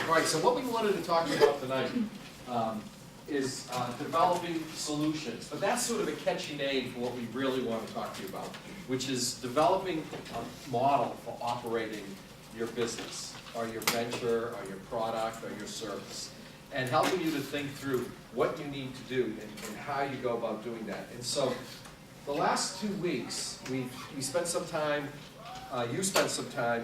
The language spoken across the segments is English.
All right, so what we wanted to talk about tonight is developing solutions. But that's sort of a catchy name for what we really want to talk to you about, which is developing a model for operating your business, or your venture, or your product, or your service, and helping you to think through what you need to do and how you go about doing that. And so the last 2 weeks, we spent some time, you spent some time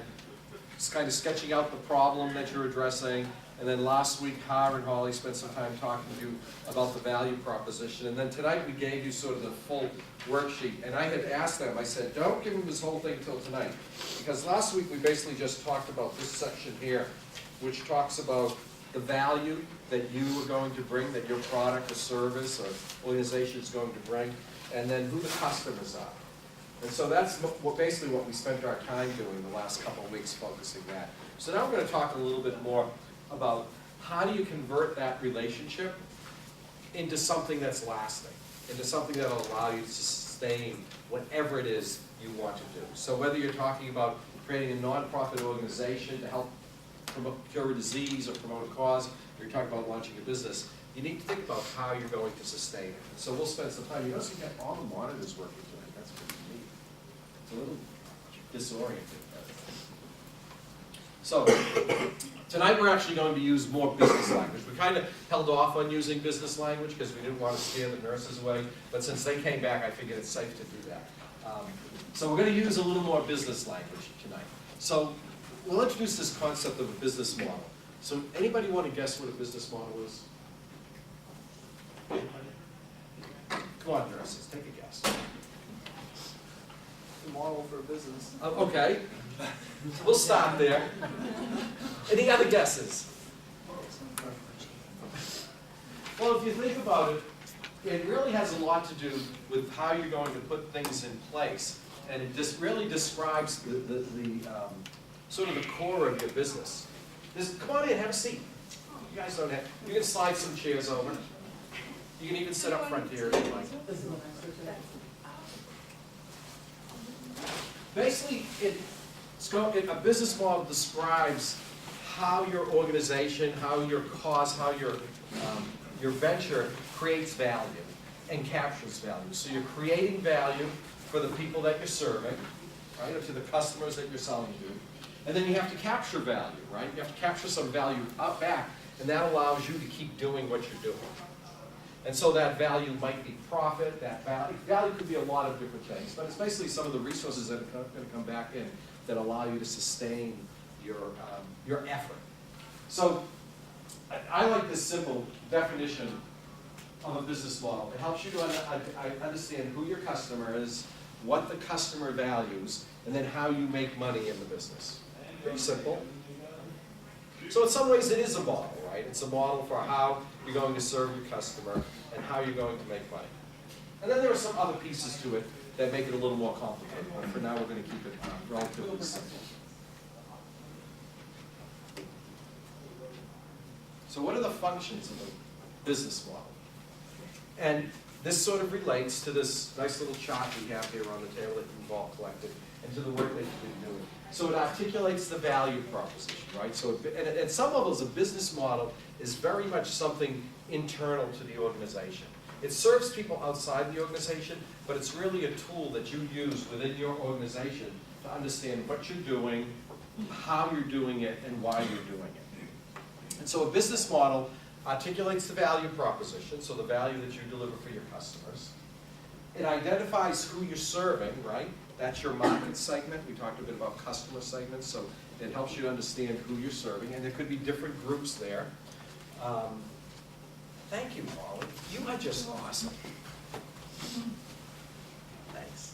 just kind of sketching out the problem that you're addressing, and then last week, Har and Holly spent some time talking to you about the value proposition, and then tonight we gave you sort of the full worksheet, and I had asked them, I said, don't give them this whole thing until tonight, because last week we basically just talked about this section here, which talks about the value that you are going to bring, that your product or service or organization is going to bring, and then who the customers are. And so that's basically what we spent our time doing the last couple of weeks, focusing that. So now we're going to talk a little bit more about how do you convert that relationship into something that's lasting, into something that will allow you to sustain whatever it is you want to do. So whether you're talking about creating a nonprofit organization to help cure a disease or promote a cause, or you're talking about launching a business, you need to think about how you're going to sustain it. So we'll spend some time. You notice you got all the monitors working tonight. That's pretty neat. It's a little disorienting. So tonight we're actually going to use more business language. We kind of held off on using business language because we didn't want to scare the nurses away, but since they came back, I figured it's safe to do that. So we're going to use a little more business language tonight. So we'll introduce this concept of a business model. So anybody want to guess what a business model is? Come on, nurses, take a guess. The model for a business. Okay, we'll stop there. Any other guesses? Well, if you think about it, it really has a lot to do with how you're going to put things in place. And it just really describes the sort of the core of your business. Come on in, have a seat. You guys don't have, you can slide some chairs over. You can even sit up front here if you like. Basically, a business model describes how your organization, how your cause, how your venture creates value and captures value. So you're creating value for the people that you're serving, right, or to the customers that you're selling to. And then you have to capture value, right? You have to capture some value out back, and that allows you to keep doing what you're doing. And so that value might be profit, that value could be a lot of different things, but it's basically some of the resources that are going to come back in that allow you to sustain your effort. So I like this simple definition of a business model. It helps you to understand who your customer is, what the customer values, and then how you make money in the business. Pretty simple. So in some ways it is a model, right? It's a model for how you're going to serve your customer and how you're going to make money. And then there are some other pieces to it that make it a little more complicated, but for now we're going to keep it relatively simple. So what are the functions of a business model? And this sort of relates to this nice little chart we have here on the table that you've all collected and to the work that you've been doing. So it articulates the value proposition, right? So at some levels, a business model is very much something internal to the organization. It serves people outside the organization, but it's really a tool that you use within your organization to understand what you're doing, how you're doing it, and why you're doing it. And so a business model articulates the value proposition, so the value that you deliver for your customers. It identifies who you're serving, right? That's your market segment. We talked a bit about customer segments, so it helps you understand who you're serving, and there could be different groups there. Thank you, Molly. You are just awesome. Thanks.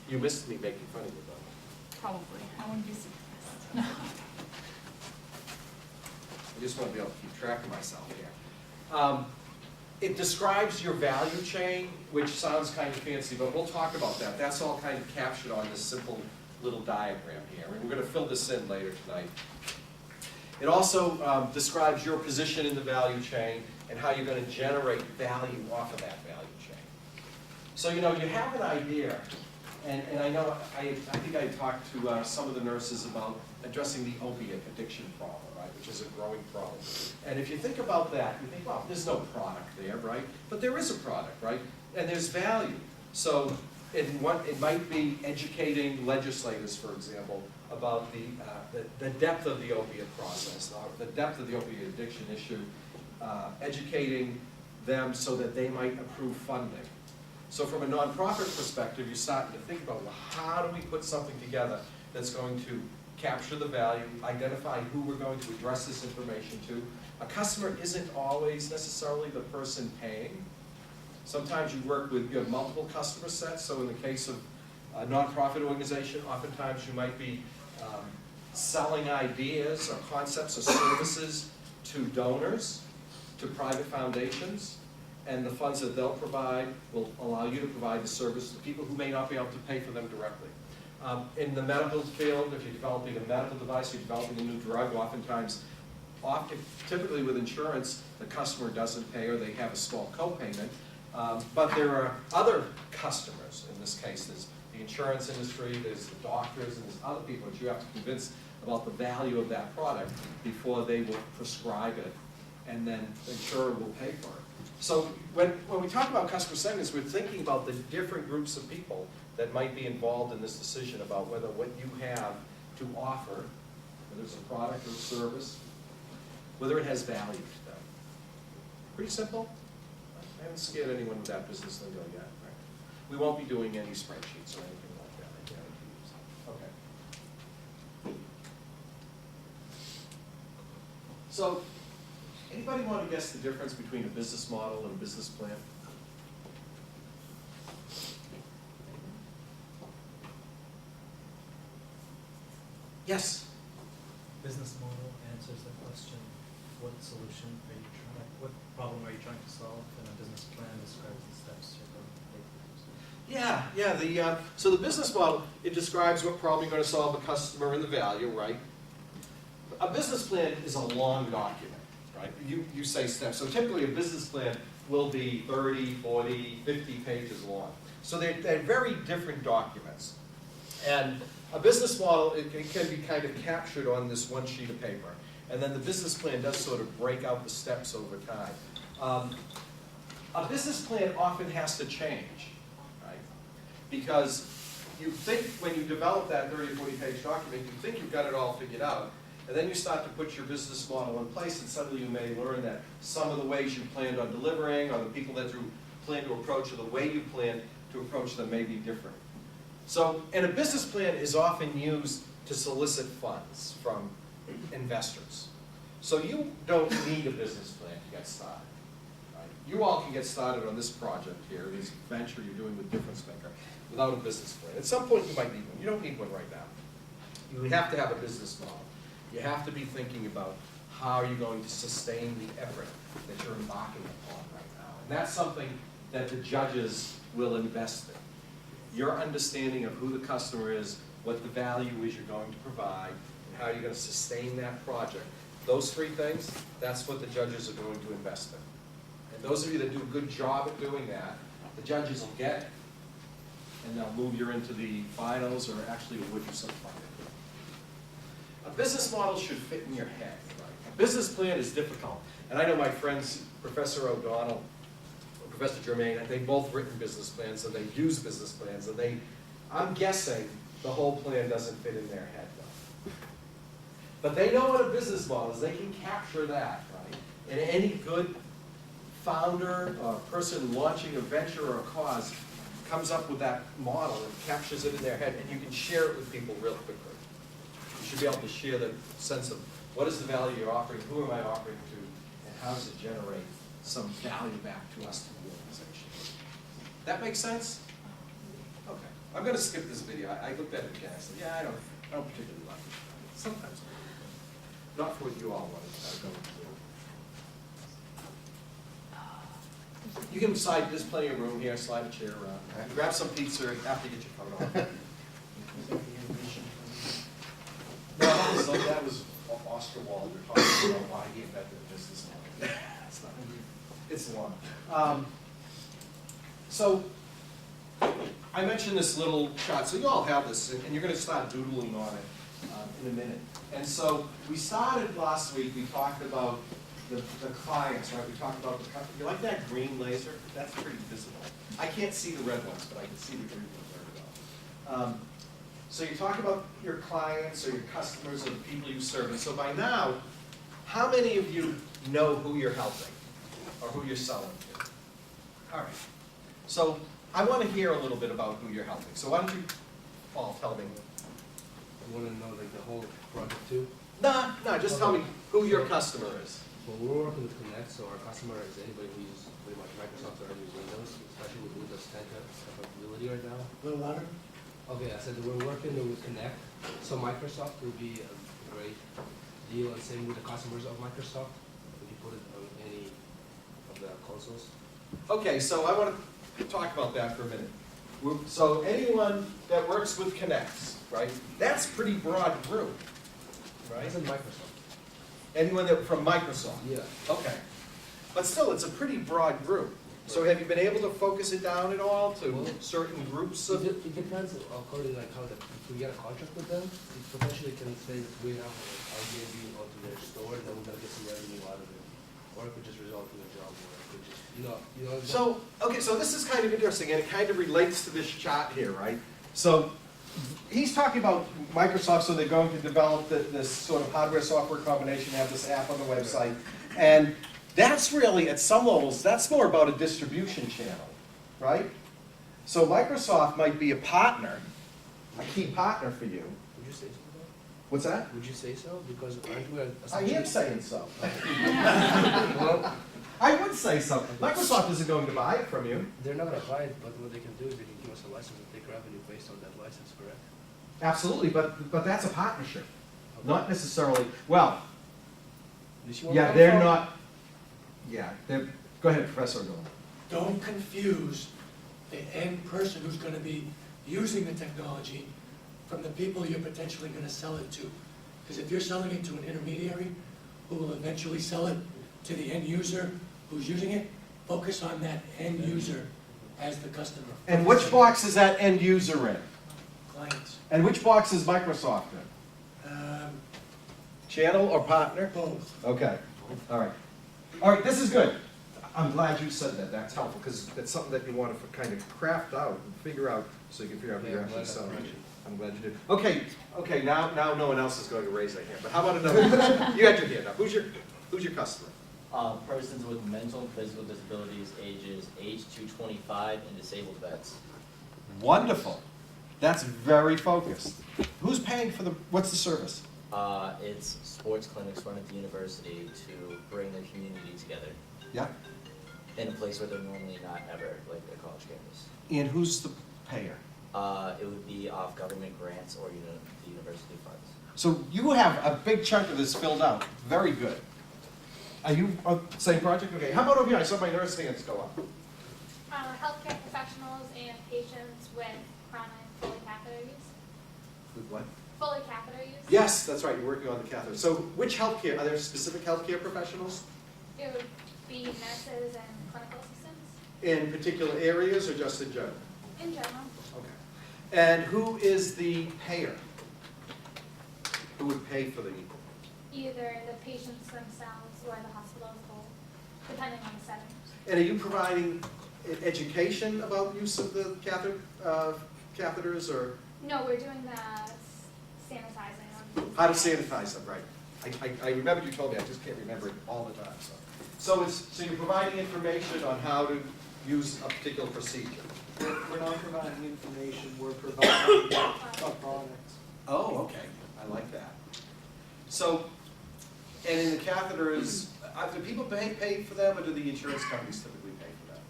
You missed me making fun of you, though. Probably. I wouldn't be surprised. I just want to be able to keep track of myself here. It describes your value chain, which sounds kind of fancy, but we'll talk about that. That's all kind of captured on this simple little diagram here. And we're going to fill this in later tonight. It also describes your position in the value chain and how you're going to generate value off of that value chain. So, you know, you have an idea And I know, I think I talked to some of the nurses about addressing the opiate addiction problem, right, which is a growing problem. And if you think about that, you think, well, there's no product there, right? But there is a product, right? And there's value. So it might be educating legislators, for example, about the depth of the opiate process, or the depth of the opiate addiction issue, educating them so that they might approve funding. So from a nonprofit perspective, you're starting to think about, well, how do we put something together that's going to capture the value, identify who we're going to address this information to. A customer isn't always necessarily the person paying. Sometimes you have multiple customer sets, so in the case of a nonprofit organization, oftentimes you might be selling ideas or concepts or services to donors, to private foundations, and the funds that they'll provide will allow you to provide the service to people who may not be able to pay for them directly. In the medical field, if you're developing a medical device, you're developing a new drug, typically with insurance, the customer doesn't pay or they have a small copayment. But there are other customers, in this case, there's the insurance industry, there's the doctors, and there's other people that you have to convince about the value of that product before they will prescribe it, and then the insurer will pay for it. So when we talk about customer segments, we're thinking about the different groups of people that might be involved in this decision about whether what you have to offer, whether it's a product or a service, whether it has value to them. Pretty simple. I haven't scared anyone with that business lingo yet. Right? We won't be doing any spreadsheets or anything like that. I guarantee you. Okay. So, anybody want to guess the difference between a business model and a business plan? Yes? Business model answers the question, what solution are you trying, what problem are you trying to solve, and a business plan describes the steps you're going to take. Yeah. So the business model, it describes what problem you're going to solve, the customer, and the value, right? A business plan is a long document, right? You say steps. So typically a business plan will be 30, 40, 50 pages long. So they're very different documents. And a business model, it can be kind of captured on this one sheet of paper. And then the business plan does sort of break out the steps over time. A business plan often has to change, right? Because you think when you develop that 30 or 40 page document, you think you've got it all figured out. And then you start to put your business model in place, and suddenly you may learn that some of the ways you planned on delivering, or the people that you plan to approach, or the way you plan to approach them may be different. So, and a business plan is often used to solicit funds from investors. So you don't need a business plan to get started. Right? You all can get started on this project here, this venture you're doing with DifferenceMaker, without a business plan. At some point you might need one. You don't need one right now. You have to have a business model. You have to be thinking about how you're going to sustain the effort that you're embarking upon right now. And that's something that the judges will invest in. Your understanding of who the customer is, what the value is you're going to provide, and how you're going to sustain that project. Those three things, that's what the judges are going to invest in. And those of you that do a good job at doing that, the judges will get it. And they'll move you into the finals, or actually award you some funding. A business model should fit in your head. Right? A business plan is difficult. And I know my friends, Professor O'Donnell, Professor Germain, they've both written business plans, and they use business plans, and I'm guessing the whole plan doesn't fit in their head, though. But they know what a business model is. They can capture that, right? And any good founder or person launching a venture or a cause comes up with that model and captures it in their head, and you can share it with people real quickly. You should be able to share the sense of what is the value you're offering, who am I offering to, and how does it generate some value back to us, to the organization. That makes sense? Okay. I'm going to skip this video. I looked at it again. I said, yeah, I don't particularly like it. Sometimes I do. Not for what you all wanted to go into. You can slide, there's plenty of room here, slide a chair around. Grab some pizza after you get your coat on. No, that was Oscar Wilde. We're talking about why he invented the business model. It's not. It's long. So I mentioned this little chart, so you all have this, and you're gonna start doodling on it in a minute. And so, we started last week, we talked about the clients, right? We talked about the company. You like that green laser? That's pretty visible. I can't see the red ones, but I can see the green ones very well. So you talk about your clients or your customers or the people you serve. And so by now, how many of you know who you're helping or who you're selling to? All right. So I want to hear a little bit about who you're helping. So why don't you, Paul, tell me. You want to know like the whole project too? No, just tell me who your customer is. Well, we're working with Connect, so our customer is anybody who uses pretty much Microsoft or any Windows, especially with Windows 10 capability right now. A little louder? Okay, I said that we're working with Connect, so Microsoft will be a great deal, and same with the customers of Microsoft, if you put it on any of the consoles. Okay, so I want to talk about that for a minute. So anyone that works with Connects, right? That's pretty broad group, right? It's in Microsoft. Anyone that from Microsoft? Yeah. Okay. But still, it's a pretty broad group. So have you been able to focus it down at all to Well, certain groups of? It depends according like how if we get a contract with them, it potentially can say that we have our Airbnb onto their store, and then we're gonna get some revenue out of it, or it could just result in a job, or it could just you know. So, okay, so this is kind of interesting, and it kind of relates to this chart here, right? So, he's talking about Microsoft, so they're going to develop this sort of hardware-software combination, have this app on the website, and that's really, at some levels, that's more about a distribution channel, right? So Microsoft might be a partner, a key partner for you. Would you say so? What's that? Would you say so? Because aren't we I am saying so. Well, I would say so. Microsoft isn't going to buy it from you. they're not gonna buy it, but what they can do is they can give us a license and take revenue based on that license, correct? Absolutely, but that's a partnership, not necessarily, well, You see where I'm yeah, coming they're from? not, yeah, they're, go ahead, Professor O'Donnell. Don't confuse the end person who's gonna be using the technology from the people you're potentially gonna sell it to. Because if you're selling it to an intermediary who will eventually sell it to the end user who's using it, focus on that end user as the customer. And which box is that end user in? Clients. And which box is Microsoft in? Channel or partner? Both. Okay, all right. All right, this is good. I'm glad you said that, that's helpful, because it's something that you want to kind of craft out and figure out, so you can figure out who Yeah, you're I'm actually glad I selling. mentioned. I'm glad you did. Okay, now no one else is going to raise their hand, but how about another? You got your hand up. Who's your customer? Persons with mental and physical disabilities, ages 8 to 25, and disabled vets. Wonderful. That's very focused. Who's paying for what's the service? It's sports clinics run at the university to bring the community together Yeah. in a place where they're normally not ever, like their college campus. And who's the payer? It would be off government grants or the university funds. So you have a big chunk of this filled out. Very good. Are you on the same project? Okay. How about over here? I saw my nurse hands go up. Healthcare professionals and patients with chronic Foley catheter use. With what? Foley catheter use. Yes, that's right. You're working on the catheter. So which healthcare? Are there specific healthcare professionals It would be nurses and clinical assistants in particular areas or just in general? in general. Okay. And who is the payer? Who would pay for the? Either the patients themselves or the hospital as a whole, depending on the setting. And are you providing education about use of the catheters or No, we're doing the sanitizing of how to sanitize them, right? I remember you told me, I just can't remember it all the time. So you're providing information on how to use a particular procedure. We're not providing information, we're providing a product. Oh, okay, I like that. So, and in the catheters, do people pay for them or do the insurance companies typically pay for them?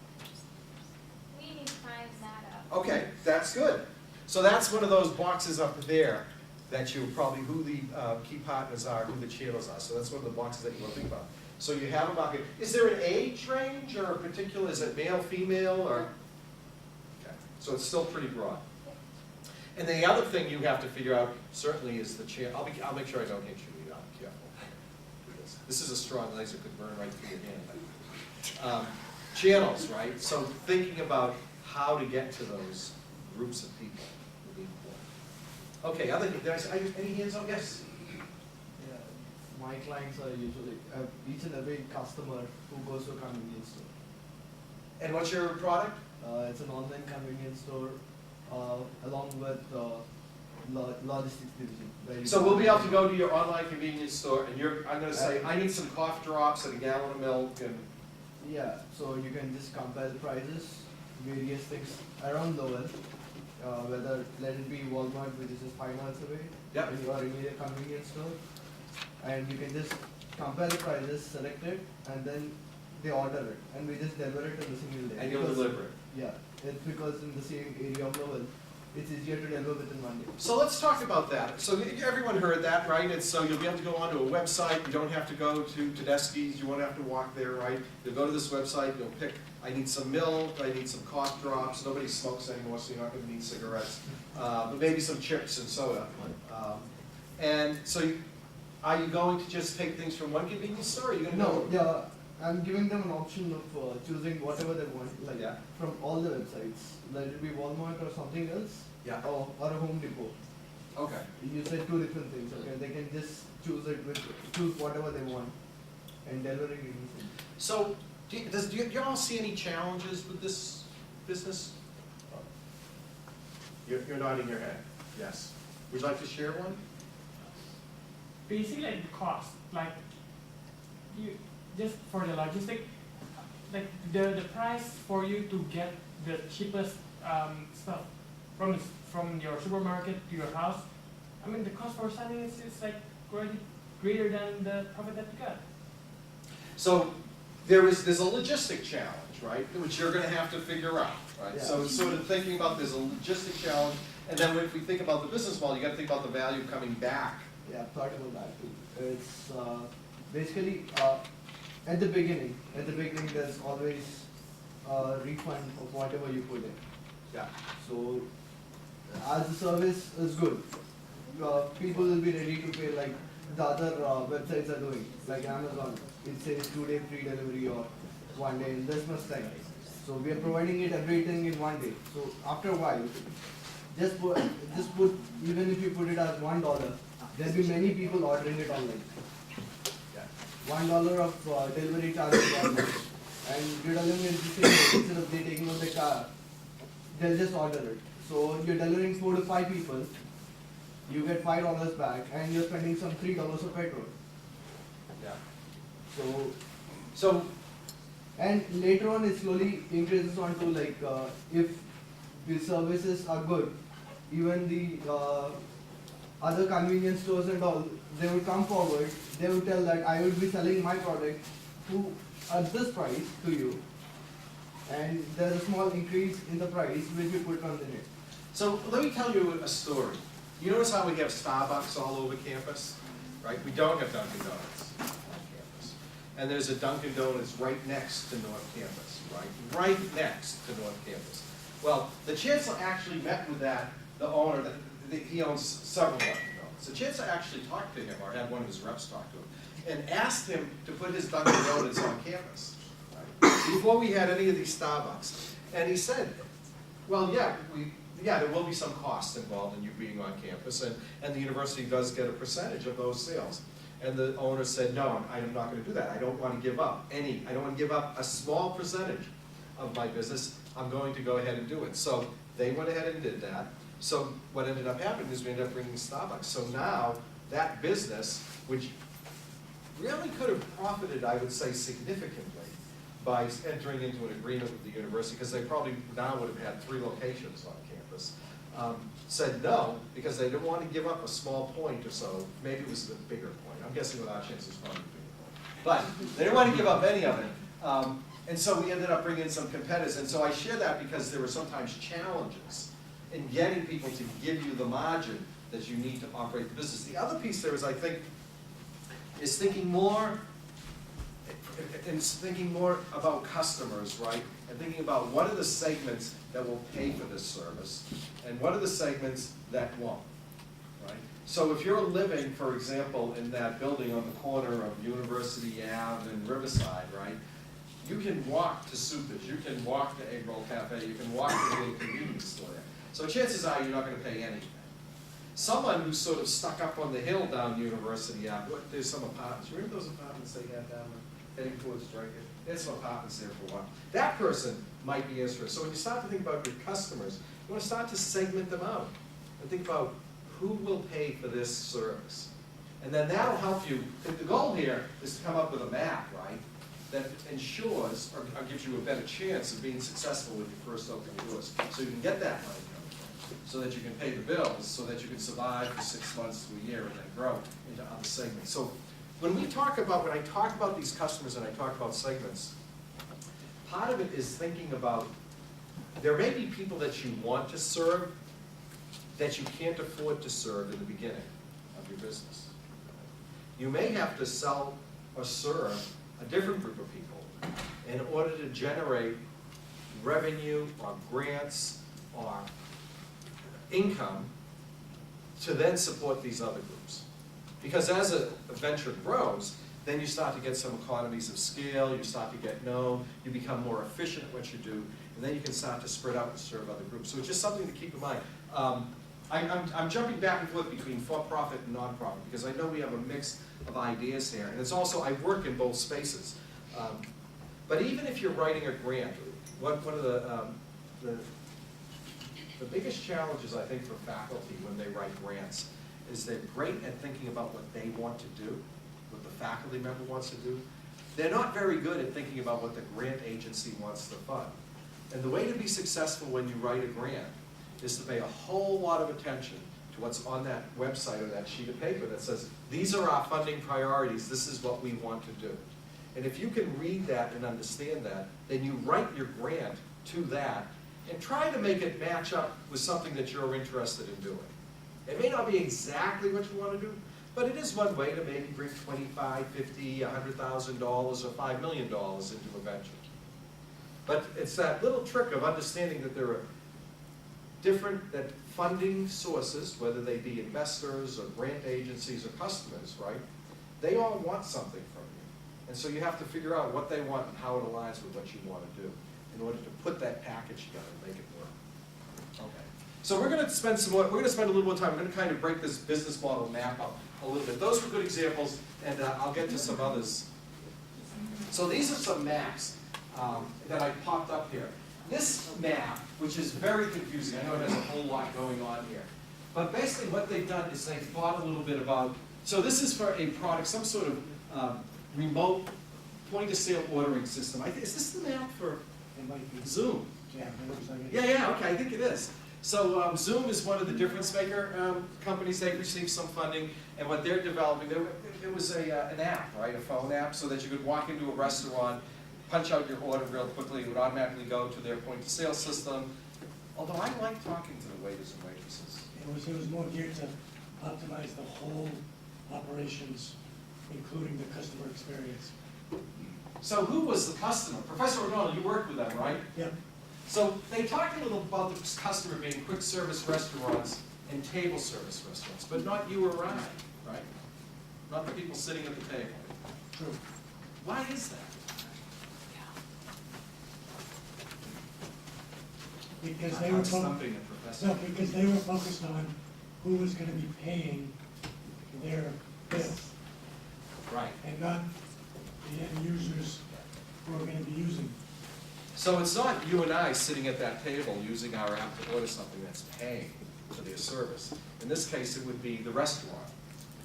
We need to find that out. Okay, that's good. So that's one of those boxes up there that you probably, who the key partners are, who the channels are. So that's one of the boxes that you want to think about. So you have a bucket. Is there an age range or a particular, is it male, female, or? Okay, so it's still pretty broad. And the other thing you have to figure out certainly is the channel. I'll make sure I don't hit you. I'm careful. This is a strong laser, could burn right through your hand. Channels, right? So thinking about how to get to those groups of people will be important. Okay, any hands up? Yes? Yeah, my clients are usually each and every customer who goes to a convenience store. And what's your product? It's an online convenience store along with logistics division. where you So can- we'll be able to go to your online convenience store and I'm gonna say, I need some cough drops and a gallon of milk and, Yeah, so you can just compare the prices, various things around Lowell, whether let it be Walmart, which is just 5 miles away, Yep. or any other convenience store, and you can just compare the prices, select it, and then they order it, and we just deliver it in the single day. and you'll Because- deliver it. Yeah, it's because in the same area of Lowell, it's easier to deliver within 1 day. So let's talk about that. So everyone heard that, right? And so you'll be able to go onto a website, you don't have to go to Tedeschi's, you won't have to walk there, right? You'll go to this website, you'll pick, I need some milk, I need some cough drops, nobody smokes anymore, so you're not gonna need cigarettes, but maybe some chips and soda. And so are you going to just take things from one convenience store, or are you gonna No, go? yeah, I'm giving them an option of choosing whatever they want, like Yeah. from all the websites, let it be Walmart or something else, Yeah, or a Home Depot. okay. You said 2 different things, okay? They can just choose whatever they want and deliver it instantly. So, do you all see any challenges with this business? You're nodding your head, yes. Would you like to share one? Basically like the cost, like you just for the logistic, like the price for you to get the cheapest stuff from your supermarket to your house. I mean the cost for selling is like already greater than the profit that you got. So there's a logistic challenge, right, which you're gonna have to figure out, right? Yeah. So it's sort of thinking about there's a logistic challenge, and then if we think about the business model, you gotta think about the value coming back. Yeah, I've thought about that too. It's basically at the beginning there's always a refund of whatever you put in. Yeah. So as the service is good, people will be ready to pay like the other websites are doing, like Amazon. It says 2-day free delivery or 1 day in this much time. So we are providing it everything in 1 day. So after a while, just put even if you put it as $1, there'll be many people ordering it online. $1 of delivery charge is $1, and you're delivering it the same day. Instead of they taking on the car, they'll just order it. So you're delivering 4 to 5 people, you get $5 back, and you're spending some $3 of petrol. Yeah. So, and later on it slowly increases on to like if the services are good, even the other convenience stores and all, they will come forward, they will tell that I will be selling my product at this price to you, and there's a small increase in the price which we put on the net. So let me tell you a story. You notice how we have Starbucks all over campus, right? We don't have Dunkin' Donuts on campus. And there's a Dunkin' Donuts right next to North Campus, right? Right next to North Campus. Well, the chancellor actually met with the owner, he owns several Dunkin' Donuts. The chancellor actually talked to him, or had one of his reps talk to him, and asked him to put his Dunkin' Donuts on campus, right? Before we had any of these Starbucks. And he said, well, yeah, there will be some costs involved in you being on campus, and the university does get a percentage of those sales. And the owner said, no, I'm not gonna do that. I don't wanna give up I don't wanna give up a small percentage of my business. I'm going to go ahead and do it. So they went ahead and did that. So what ended up happening is we ended up bringing Starbucks. So now that business, which really could have profited, I would say, significantly by entering into an agreement with the university, because they probably now would have had 3 locations on campus, said no, because they didn't want to give up a small point or so. Maybe it was a bigger point. I'm guessing with our chances, probably a bigger point. But they didn't want to give up any of it. And so we ended up bringing in some competitors. And so I share that because there were sometimes challenges in getting people to give you the margin that you need to operate the business. The other piece there is, I think, is thinking more about customers, right? And thinking about what are the segments that will pay for this service, and what are the segments that won't, right? So if you're living, for example, in that building on the corner of University Ave and Riverside, right? You can walk to Supers, you can walk to Egg Roll Cafe, you can walk to the little convenience store there. So chances are you're not gonna pay anything. Someone who's sort of stuck up on the hill down University Ave, there's some apartments, remember those apartments they had down there, heading towards Dragon? There's some apartments there for a while. That person might be interested. So when you start to think about your customers, you wanna start to segment them out and think about who will pay for this service. And then that'll help you, the goal here is to come up with a map, right, that ensures or gives you a better chance of being successful with your first open doors. So you can get that money coming from, so that you can pay the bills, so that you can survive for 6 months to a year and then grow into other segments. So when I talk about these customers and I talk about segments, part of it is thinking about, there may be people that you want to serve that you can't afford to serve in the beginning of your business. You may have to sell or serve a different group of people in order to generate revenue or grants or income to then support these other groups. Because as a venture grows, then you start to get some economies of scale, you start to get known, you become more efficient at what you do, and then you can start to spread out and serve other groups. So it's just something to keep in mind. I'm jumping back and forth between for-profit and non-profit because I know we have a mix of ideas here, and it's also, I work in both spaces. But even if you're writing a grant, one of the biggest challenges I think for faculty when they write grants is they're great at thinking about what they want to do, what the faculty member wants to do. They're not very good at thinking about what the grant agency wants to fund. And the way to be successful when you write a grant is to pay a whole lot of attention to what's on that website or that sheet of paper that says, these are our funding priorities, this is what we want to do. And if you can read that and understand that, then you write your grant to that and try to make it match up with something that you're interested in doing. It may not be exactly what you want to do, but it is one way to maybe bring $25,000, $50,000, $100,000 or $5 million into a venture. But it's that little trick of understanding that there are different funding sources, whether they be investors or grant agencies or customers, right? They all want something from you. And so you have to figure out what they want and how it aligns with what you want to do in order to put that package together and make it work. Okay. So we're going to spend a little more time. We're going to kind of break this business model map up a little bit. Those were good examples, and I'll get to some others. So these are some maps that I popped up here. This map, which is very confusing, I know it has a whole lot going on here, but basically what they've done is they've thought a little bit about, so this is for a product, some sort of remote point-of-sale ordering system. Is this the map for Zoom? Yeah, it looks like it. Yeah, okay, I think it is. So Zoom is one of the DifferenceMaker companies. They've received some funding, and what they're developing, it was an app, right, a phone app, so that you could walk into a restaurant, punch out your order real quickly, it would automatically go to their point-of-sale system. Although I like talking to the waiters and waitresses. It was more geared to optimize the whole operations, including the customer experience. So who was the customer? Professor O'Donnell, you worked with them, right? Yep. So they talked a little about the customer being quick service restaurants and table service restaurants, but not you or I, right? Not the people sitting at the table. True. Why is that? Because I'm they were stumping a professor. No, because they were focused on who was going to be paying their bills, Right. and not the end users who are going to be using. So it's not you and I sitting at that table using our app to order something that's paying for their service. In this case, it would be the restaurant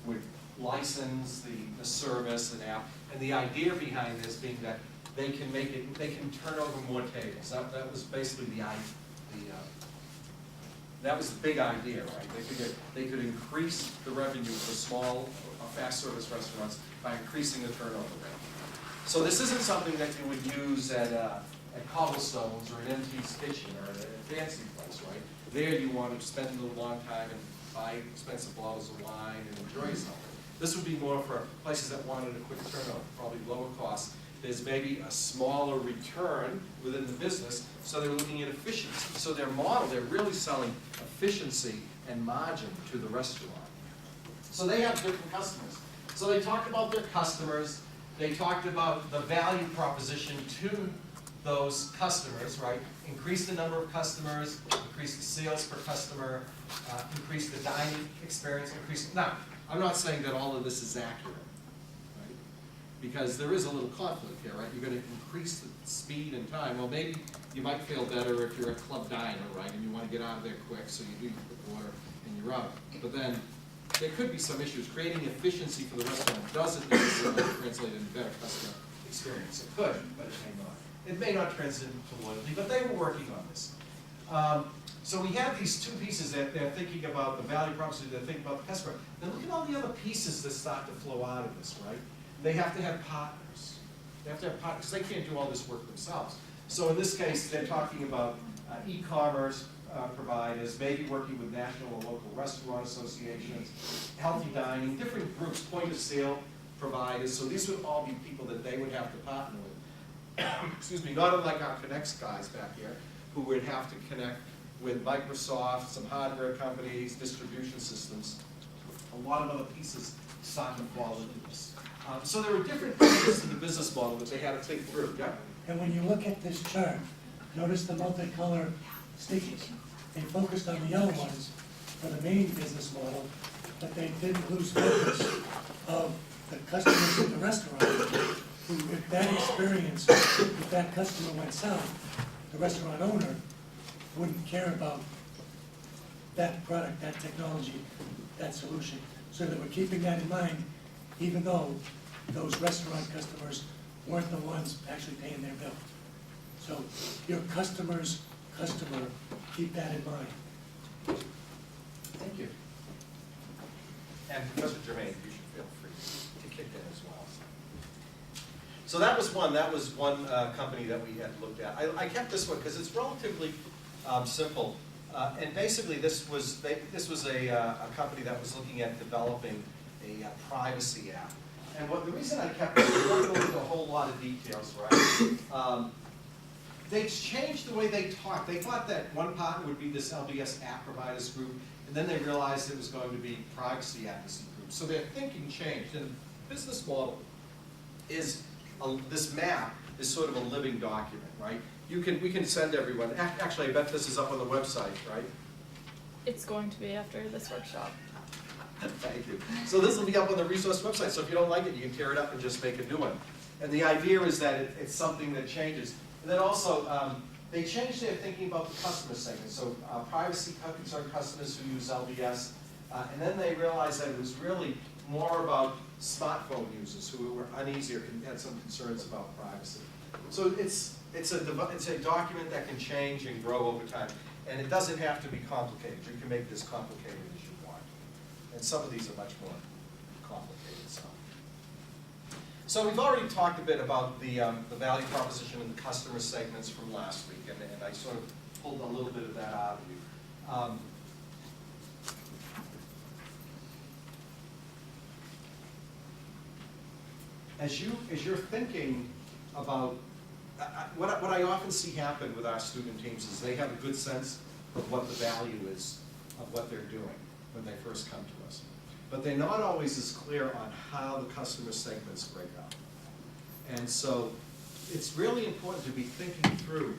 would license the service and app, and the idea behind this being that they can turn over more tables. That was basically that was the big idea, right? They figured they could increase the revenue for small fast service restaurants by increasing the turnover rate. So this isn't something that you would use at Cobblestones or an MT's Kitchen or at a fancy place, right? There you want to spend a long time and buy expensive bottles of wine and enjoy yourself. This would be more for places that wanted a quick turnover, probably lower cost. There's maybe a smaller return within the business, so they're looking at efficiency. So their model, they're really selling efficiency and margin to the restaurant. So they have different customers. So they talked about their customers, they talked about the value proposition to those customers, right? Increase the number of customers, increase the sales per customer, increase the dining experience, now, I'm not saying that all of this is accurate, right? Because there is a little conflict here, right? You're gonna increase the speed and time. Well, maybe you might feel better if you're a club diner, right? And you wanna get out of there quick, so you do the order and you're out. But then, there could be some issues. Creating efficiency for the restaurant doesn't necessarily translate into better customer experience. It could, but it may not. It may not translate into loyalty, but they were working on this. So we have these two pieces that they're thinking about the value proposition, they're thinking about the customer. Then look at all the other pieces that start to flow out of this, right? They have to have partners. They have to have partners, because they can't do all this work themselves. So in this case, they're talking about e-commerce providers, maybe working with national or local restaurant associations, healthy dining, different groups, point of sale providers. So these would all be people that they would have to partner with. Excuse me, not unlike our Connects guys back here, who would have to connect with Microsoft, some hardware companies, distribution systems, a lot of other pieces start to fall into this. So there were different pieces to the business model that they had to think through. Yeah? And when you look at this chart, notice the multicolor stickies. They focused on the yellow ones for the main business model, but they didn't lose focus of the customers in the restaurant, who, if that experience, if that customer went south, the restaurant owner wouldn't care about that product, that technology, that solution. So that we're keeping that in mind, even though those restaurant customers weren't the ones actually paying their bill. So your customer's customer, keep that in mind. Thank you. And Professor Germain, you should feel free to kick in as well. So that was one company that we had looked at. I kept this one because it's relatively simple. And basically this was a company that was looking at developing a privacy app. And the reason I kept it, I'm not going to go into a whole lot of details, right? They changed the way they talked. They thought that one partner would be this LBS app providers group, and then they realized it was going to be privacy advocacy group. So their thinking changed, and the business model is, this map is sort of a living document, right? We can send everyone, actually I bet this is up on the website, right? It's going to be after this workshop. Thank you. So this will be up on the resource website, so if you don't like it, you can tear it up and just make a new one. And the idea is that it's something that changes. And then also, they changed their thinking about the customer segment. So privacy concerned customers who use LBS, and then they realized that it was really more about smartphone users who were uneasy or had some concerns about privacy. So it's a document that can change and grow over time, and it doesn't have to be complicated. You can make this complicated as you want, and some of these are much more complicated. So we've already talked a bit about the value proposition and the customer segments from last week, and I sort of pulled a little bit of that out of you. As you're thinking about what I often see happen with our student teams is they have a good sense of what the value is of what they're doing when they first come to us. But they're not always as clear on how the customer segments break up. And so it's really important to be thinking through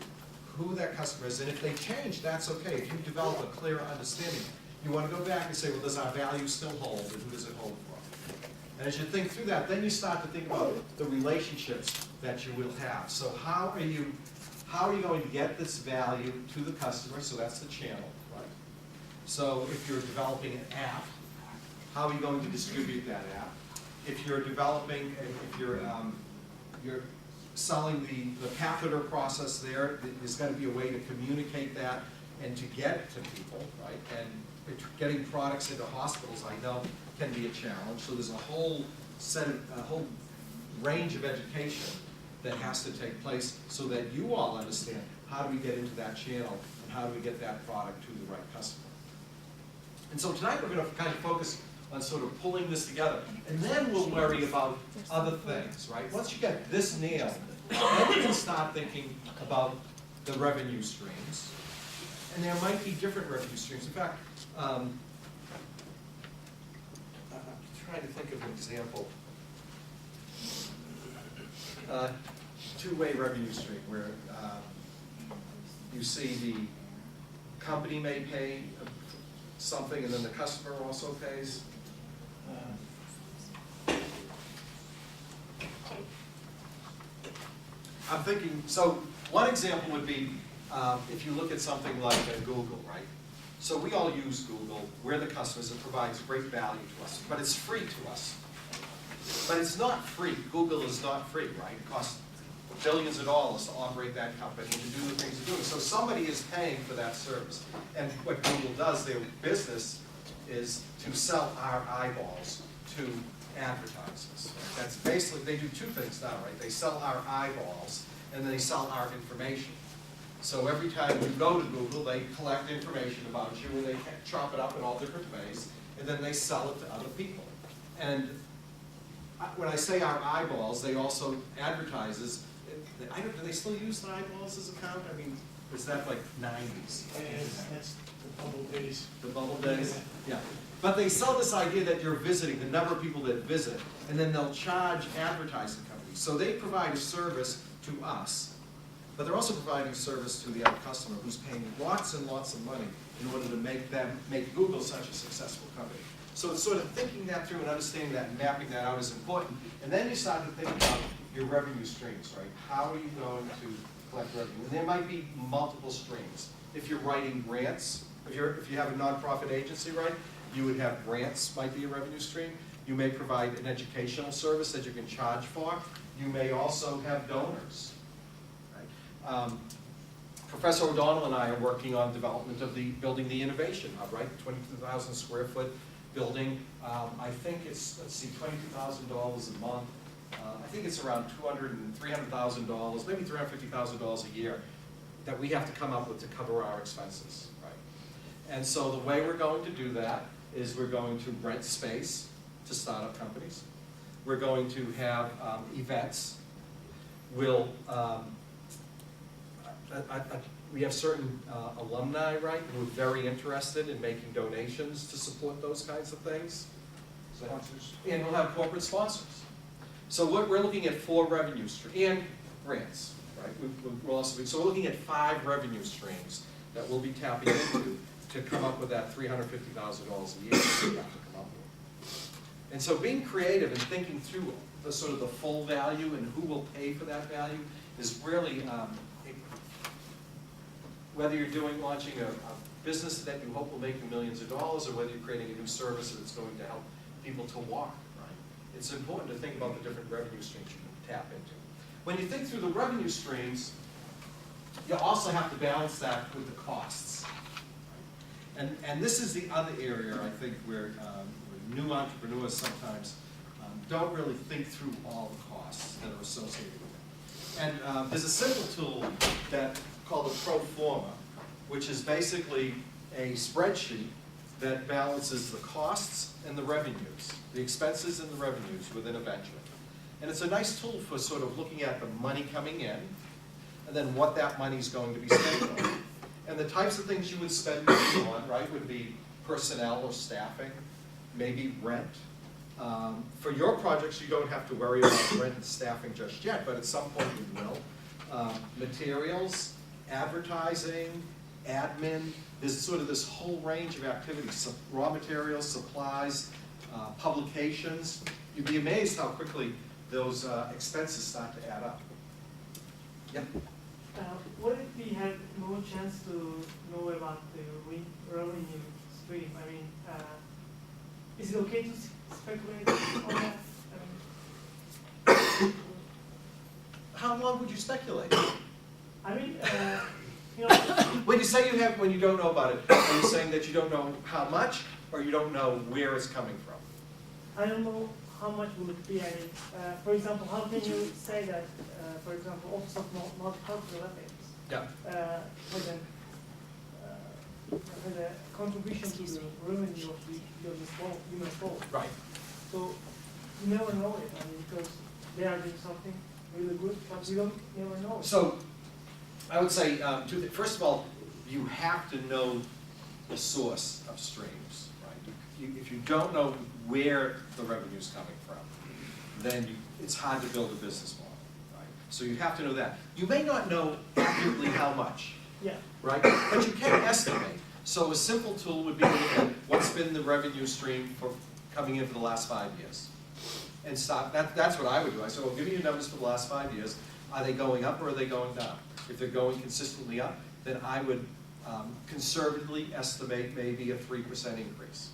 who that customer is, and if they change, that's okay. If you develop a clear understanding, you want to go back and say, well, does our value still hold, and who does it hold for? And as you think through that, then you start to think about the relationships that you will have. So how are you going to get this value to the customer? So that's the channel, right? So if you're developing an app, how are you going to distribute that app? If you're developing, if you're selling the catheter process there's got to be a way to communicate that and to get it to people, right? And getting products into hospitals, I know, can be a challenge. So there's a whole range of education that has to take place so that you all understand how do we get into that channel and how do we get that product to the right customer. And so tonight we're going to kind of focus on sort of pulling this together, and then we'll worry about other things, right? Once you get this nailed, then you can start thinking about the revenue streams, and there might be different revenue streams. In fact, I'm trying to think of an example. two-way revenue stream where you see the company may pay something and then the customer also pays. I'm thinking, so one example would be if you look at something like Google, right? So we all use Google, we're the customers, it provides great value to us, but it's free to us. But it's not free, Google is not free, right? It costs billions of dollars to operate that company and to do the things it's doing. So somebody is paying for that service. And what Google does, their business is to sell our eyeballs to advertisers. That's basically, they do two things now, right? They sell our eyeballs and then they sell our information. So every time you go to Google, they collect information about you and they chop it up in all different ways and then they sell it to other people. And when I say our eyeballs, they also advertises. I don't, do they still use the eyeballs as a count? I mean, is that like 90s? That's the bubble days. The bubble days? Yeah. But they sell this idea that you're visiting, the number of people that visit, and then they'll charge advertising companies. So they provide a service to us, but they're also providing a service to the end customer who's paying lots and lots of money in order to make Google such a successful company. So it's sort of thinking that through and understanding that and mapping that out is important. And then you start to think about your revenue streams, right? How are you going to collect revenue? And there might be multiple streams. If you're writing grants, if you have a nonprofit agency, right, you would have grants might be a revenue stream. You may provide an educational service that you can charge for. You may also have donors. Right? Professor O'Donnell and I are working on development of building the innovation hub, right? 22,000 square foot building. I think it's, let's see, $22,000 a month. I think it's around $200,000 and $300,000, maybe $350,000 a year that we have to come up with to cover our expenses, right? And so the way we're going to do that is we're going to rent space to startup companies. We're going to have events. We'll, we have certain alumni, right, who are very interested in making donations to support those kinds of things. Sponsors. And we'll have corporate sponsors. So what we're looking at 4 revenue streams, and grants, right? We'll also so we're looking at 5 revenue streams that we'll be tapping into to come up with that $350,000 a year that we have to come up with. And so being creative and thinking through the sort of the full value and who will pay for that value is really, whether you're launching a business that you hope will make you millions of dollars or whether you're creating a new service that's going to help people to walk, right? It's important to think about the different revenue streams you can tap into. When you think through the revenue streams, you also have to balance that with the costs. And this is the other area, I think, where new entrepreneurs sometimes don't really think through all the costs that are associated with it. And there's a simple tool called a Forma, which is basically a spreadsheet that balances the costs and the revenues, the expenses and the revenues within a venture. And it's a nice tool for sort of looking at the money coming in and then what that money is going to be spent on. And the types of things you would spend money on, right, would be personnel or staffing, maybe rent. For your projects, you don't have to worry about rent and staffing just yet, but at some point you will. Materials, advertising, admin, there's sort of this whole range of activities, raw materials, supplies, publications. You'd be amazed how quickly those expenses start to add up. Yep. What if we had no chance to know about the revenue stream? I mean, is it okay to speculate on that? I mean, how long would you speculate? I mean, you know. When you say when you don't know about it, are you saying that you don't know how much, or you don't know where it's coming from? I don't know how much will it be. I mean, for example, how can you say that, for example, Office of Multicultural Affairs, has a contribution to the revenue of the UMass Lowell. Right. So you never know it, I mean, because they are doing something really good, but you don't never know it. So I would say, first of all, you have to know the source of streams, right? If you don't know where the revenue is coming from, then it's hard to build a business model, right? So you have to know that. You may not know accurately how much, Yeah. right? But you can estimate. So a simple tool would be to look at what's been the revenue stream for coming in for the last 5 years. And stop, that's what I would do. I said, well, give me your numbers for the last 5 years. Are they going up or are they going down? If they're going consistently up, then I would conservatively estimate maybe a 3% increase.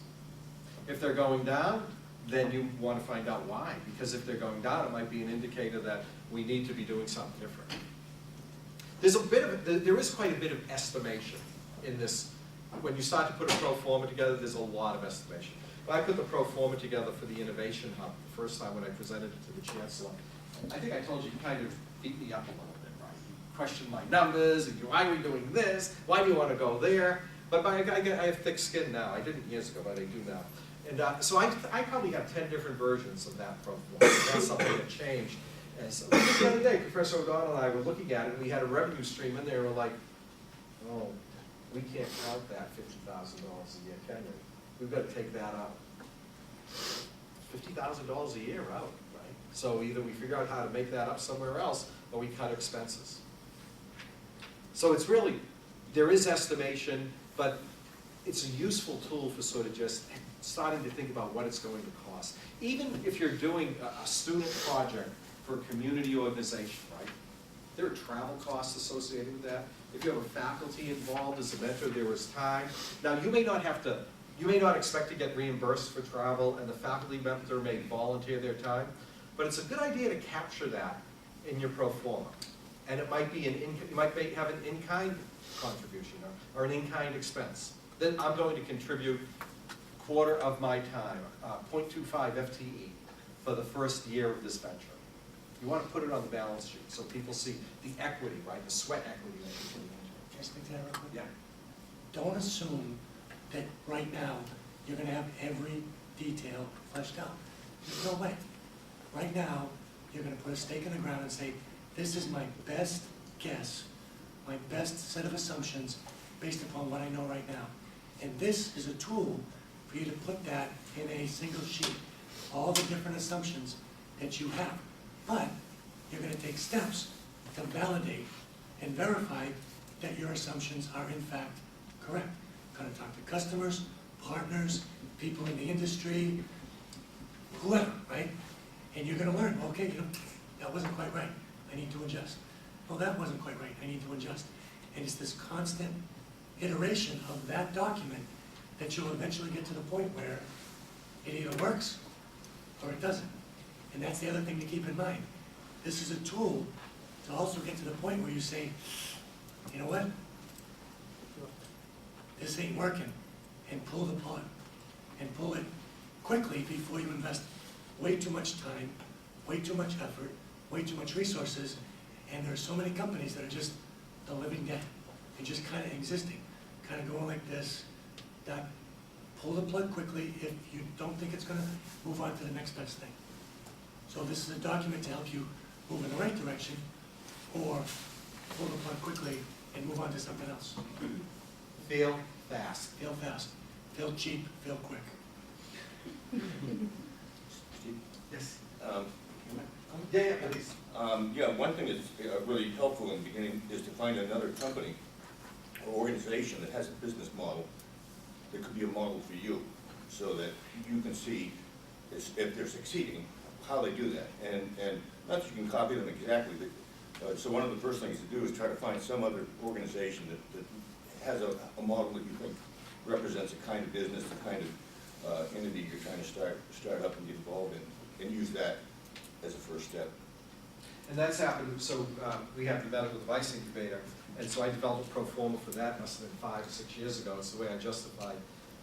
If they're going down, then you want to find out why. Because if they're going down, it might be an indicator that we need to be doing something different. There is quite a bit of estimation in this. When you start to put a pro forma together, there's a lot of estimation. When I put the pro forma together for the Innovation Hub the first time when I presented it to the Chancellor, I think I told you kind of beat me up a little bit, right? You questioned my numbers, and why are we doing this? Why do you want to go there? But I have thick skin now. I didn't years ago, but I do now. And so I probably have 10 different versions of that pro forma. That's something that changed. And so the other day, Professor O'Donnell and I were looking at it, and we had a revenue stream in there. We're like, oh, we can't count that $50,000 a year, can we? We've got to take that out. $50,000 a year out, right? So either we figure out how to make that up somewhere else, or we cut expenses. So it's really, there is estimation, but it's a useful tool for sort of just starting to think about what it's going to cost. Even if you're doing a student project for a community organization, right? There are travel costs associated with that. If you have a faculty involved as a mentor, there is time. Now, you may not expect to get reimbursed for travel, and the faculty mentor may volunteer their time, but it's a good idea to capture that in your pro forma. And it might be you might have an in-kind contribution or an in-kind expense. Then I'm going to contribute a quarter of my time, 0.25 FTE, for the first year of this venture. You want to put it on the balance sheet so people see the equity, right? The sweat equity that you put into it. Just think that real quick. Yeah. Don't assume that right now you're going to have every detail fleshed out. There's no way. Right now, you're going to put a stake in the ground and say, this is my best guess, my best set of assumptions based upon what I know right now. And this is a tool for you to put that in a single sheet, all the different assumptions that you have. But you're going to take steps to validate and verify that your assumptions are in fact correct. You're going to talk to customers, partners, people in the industry, whoever, right? And you're going to learn, okay, you know, that wasn't quite right. I need to adjust. Well, that wasn't quite right. I need to adjust. And it's this constant iteration of that document that you'll eventually get to the point where it either works or it doesn't. And that's the other thing to keep in mind. This is a tool to also get to the point where you say, you know what? This ain't working. And pull the plug. And pull it quickly before you invest way too much time, way too much effort, way too much resources. And there are so many companies that are just the living dead. They're just kind of existing, kind of going like this. That pull the plug quickly if you don't think it's going to move on to the next best thing. So this is a document to help you move in the right direction, or pull the plug quickly and move on to something else. Fail fast. Fail fast, fail cheap, fail quick. Steve? Yes. Yeah, please. Yeah, one thing that's really helpful in the beginning is to find another company or organization that has a business model that could be a model for you, so that you can see if they're succeeding, how they do that. And not that you can copy them exactly, but so one of the first things to do is try to find some other organization that has a model that you think represents a kind of business, the kind of entity you're trying to start up and get involved in, and use that as a first step. And that's happened, so we have the medical device incubator, and so I developed a pro forma for that, must have been 5 or 6 years ago. It's the way I justified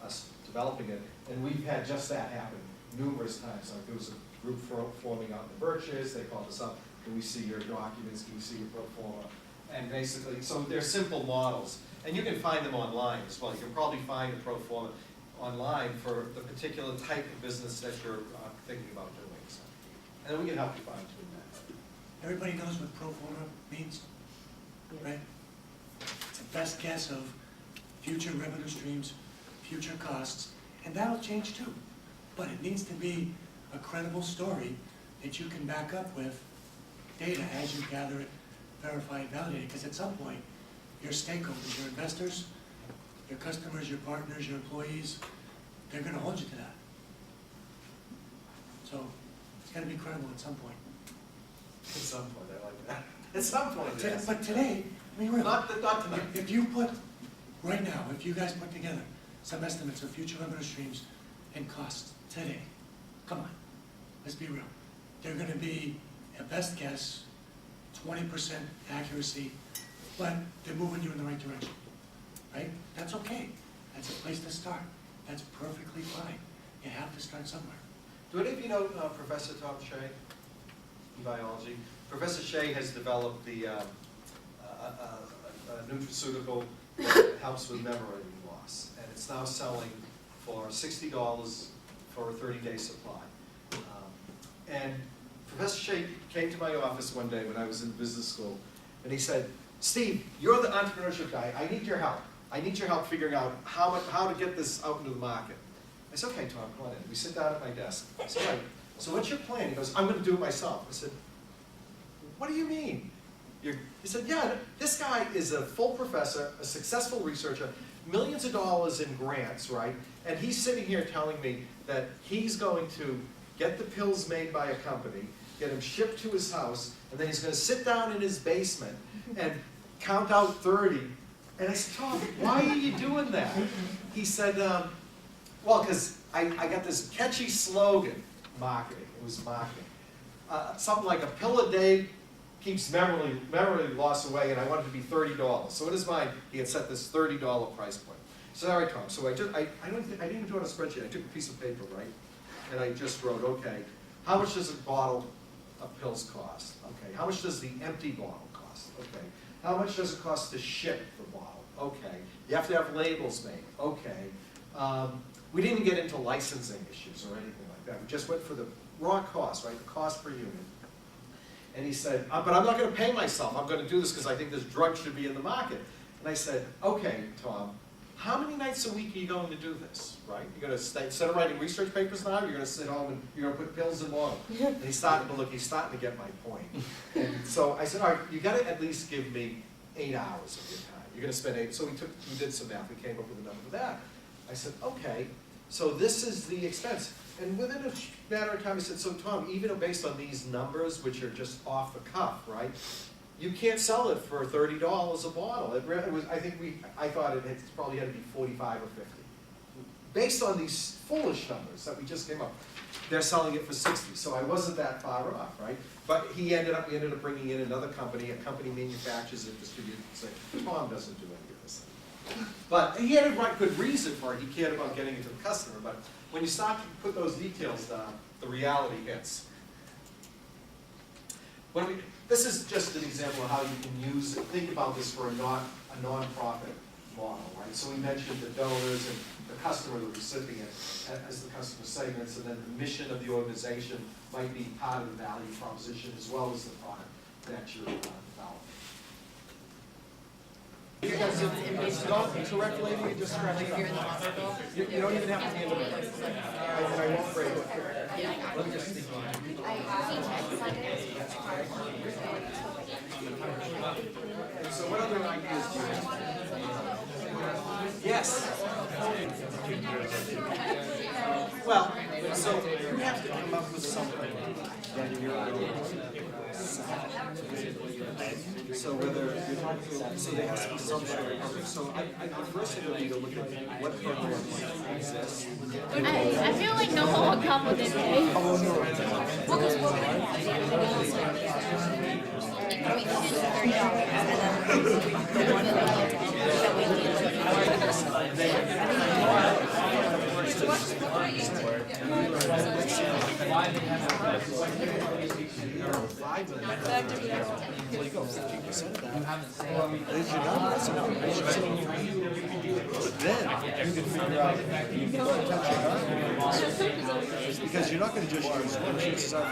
us developing it. And we've had just that happen numerous times. Like there was a group forming out in the Birches, they called us up, can we see your documents, can we see your pro forma? And basically, so they're simple models. And you can find them online as well. You can probably find a pro forma online for the particular type of business that you're thinking about doing. So. And then we can help you fine tune that. Everybody knows what pro forma means, right? It's a best guess of future revenue streams, future costs, and that'll change too. But it needs to be a credible story that you can back up with data as you gather it, verify it, validate it, because at some point, your stakeholders, your investors, your customers, your partners, your employees, they're gonna hold you to that. So, it's gotta be credible at some point. At some point, I like that. At some point, yes. But today, I mean, really, Not tonight. if you put, right now, if you guys put together some estimates of future revenue streams and costs today, come on, let's be real. They're gonna be, at best guess, 20% accuracy, but they're moving you in the right direction, right? That's okay. That's a place to start. That's perfectly fine. You have to start somewhere. Do any of you know Professor Tom Shea in biology? Professor Shea has developed the a nutraceutical that helps with memory loss, and it's now selling for $60 for a 30-day supply. And Professor Shea came to my office one day when I was in business school, and he said, "Steve, you're the entrepreneurship guy. I need your help. I need your help figuring out how to get this out into the market." I said, "Okay, Tom, come on in." We sit down at my desk. I said, "Right, so what's your plan?" He goes, "I'm going to do it myself." I said, "What do you mean?" He said, "Yeah, this guy is a full professor, a successful researcher, millions of dollars in grants, right? And he's sitting here telling me that he's going to get the pills made by a company, get them shipped to his house, and then he's going to sit down in his basement and count out 30. And I said, "Tom, why are you doing that?" He said, "Well, because I got this catchy slogan, marketing. It was marketing. Something like a pill a day keeps memory loss away, and I wanted it to be $30. So in his mind, he had set this $30 price point. So all right, Tom. So I didn't even do it on a spreadsheet. I took a piece of paper, right, and I just wrote, okay, how much does a bottle of pills cost? Okay, how much does the empty bottle cost? Okay, how much does it cost to ship the bottle? Okay, you have to have labels made. Okay, we didn't get into licensing issues or anything like that. We just went for the raw cost, right, the cost per unit." And he said, "But I'm not going to pay myself. I'm going to do this because I think this drug should be in the market." And I said, "Okay, Tom, how many nights a week are you going to do this, right? You're going to instead of writing research papers now, you're going to sit home and you're going to put pills in water." And he's starting to look, he's starting to get my point. And so I said, "All right, you got to at least give me 8 hours of your time. You're going to spend 8." So we did some math. We came up with a number for that. I said, "Okay, so this is the expense." And within a matter of time, he said, "So Tom, even based on these numbers, which are just off the cuff, right, you can't sell it for $30 a bottle." It was, I thought it probably had to be 45 or 50. Based on these foolish numbers that we just came up, they're selling it for 60. So I wasn't that far off, right? But we ended up bringing in another company. A company manufactures and distributes it. And say, "Tom doesn't do any of this." But he had a good reason for it. He cared about getting it to the customer. But when you start to put those details down, the reality hits. This is just an example of how you can think about this for a non-profit model, right? So we mentioned the donors and the customer, the recipient, as the customer segments, and then the mission of the organization might be part of the value proposition as well as the product that you're developing. It's not correct, lady, just correct it up. You don't even have to be in the middle. I won't break it. Let me just think. So what other ideas do you have? Yes. Well, so you have to come up with something that you're going to so whether, so there has to be some sort of program. So the first thing would be to look at what programs exist. I feel like no one will come with it. Then you can figure out because you're not going to just use one sheet stuff.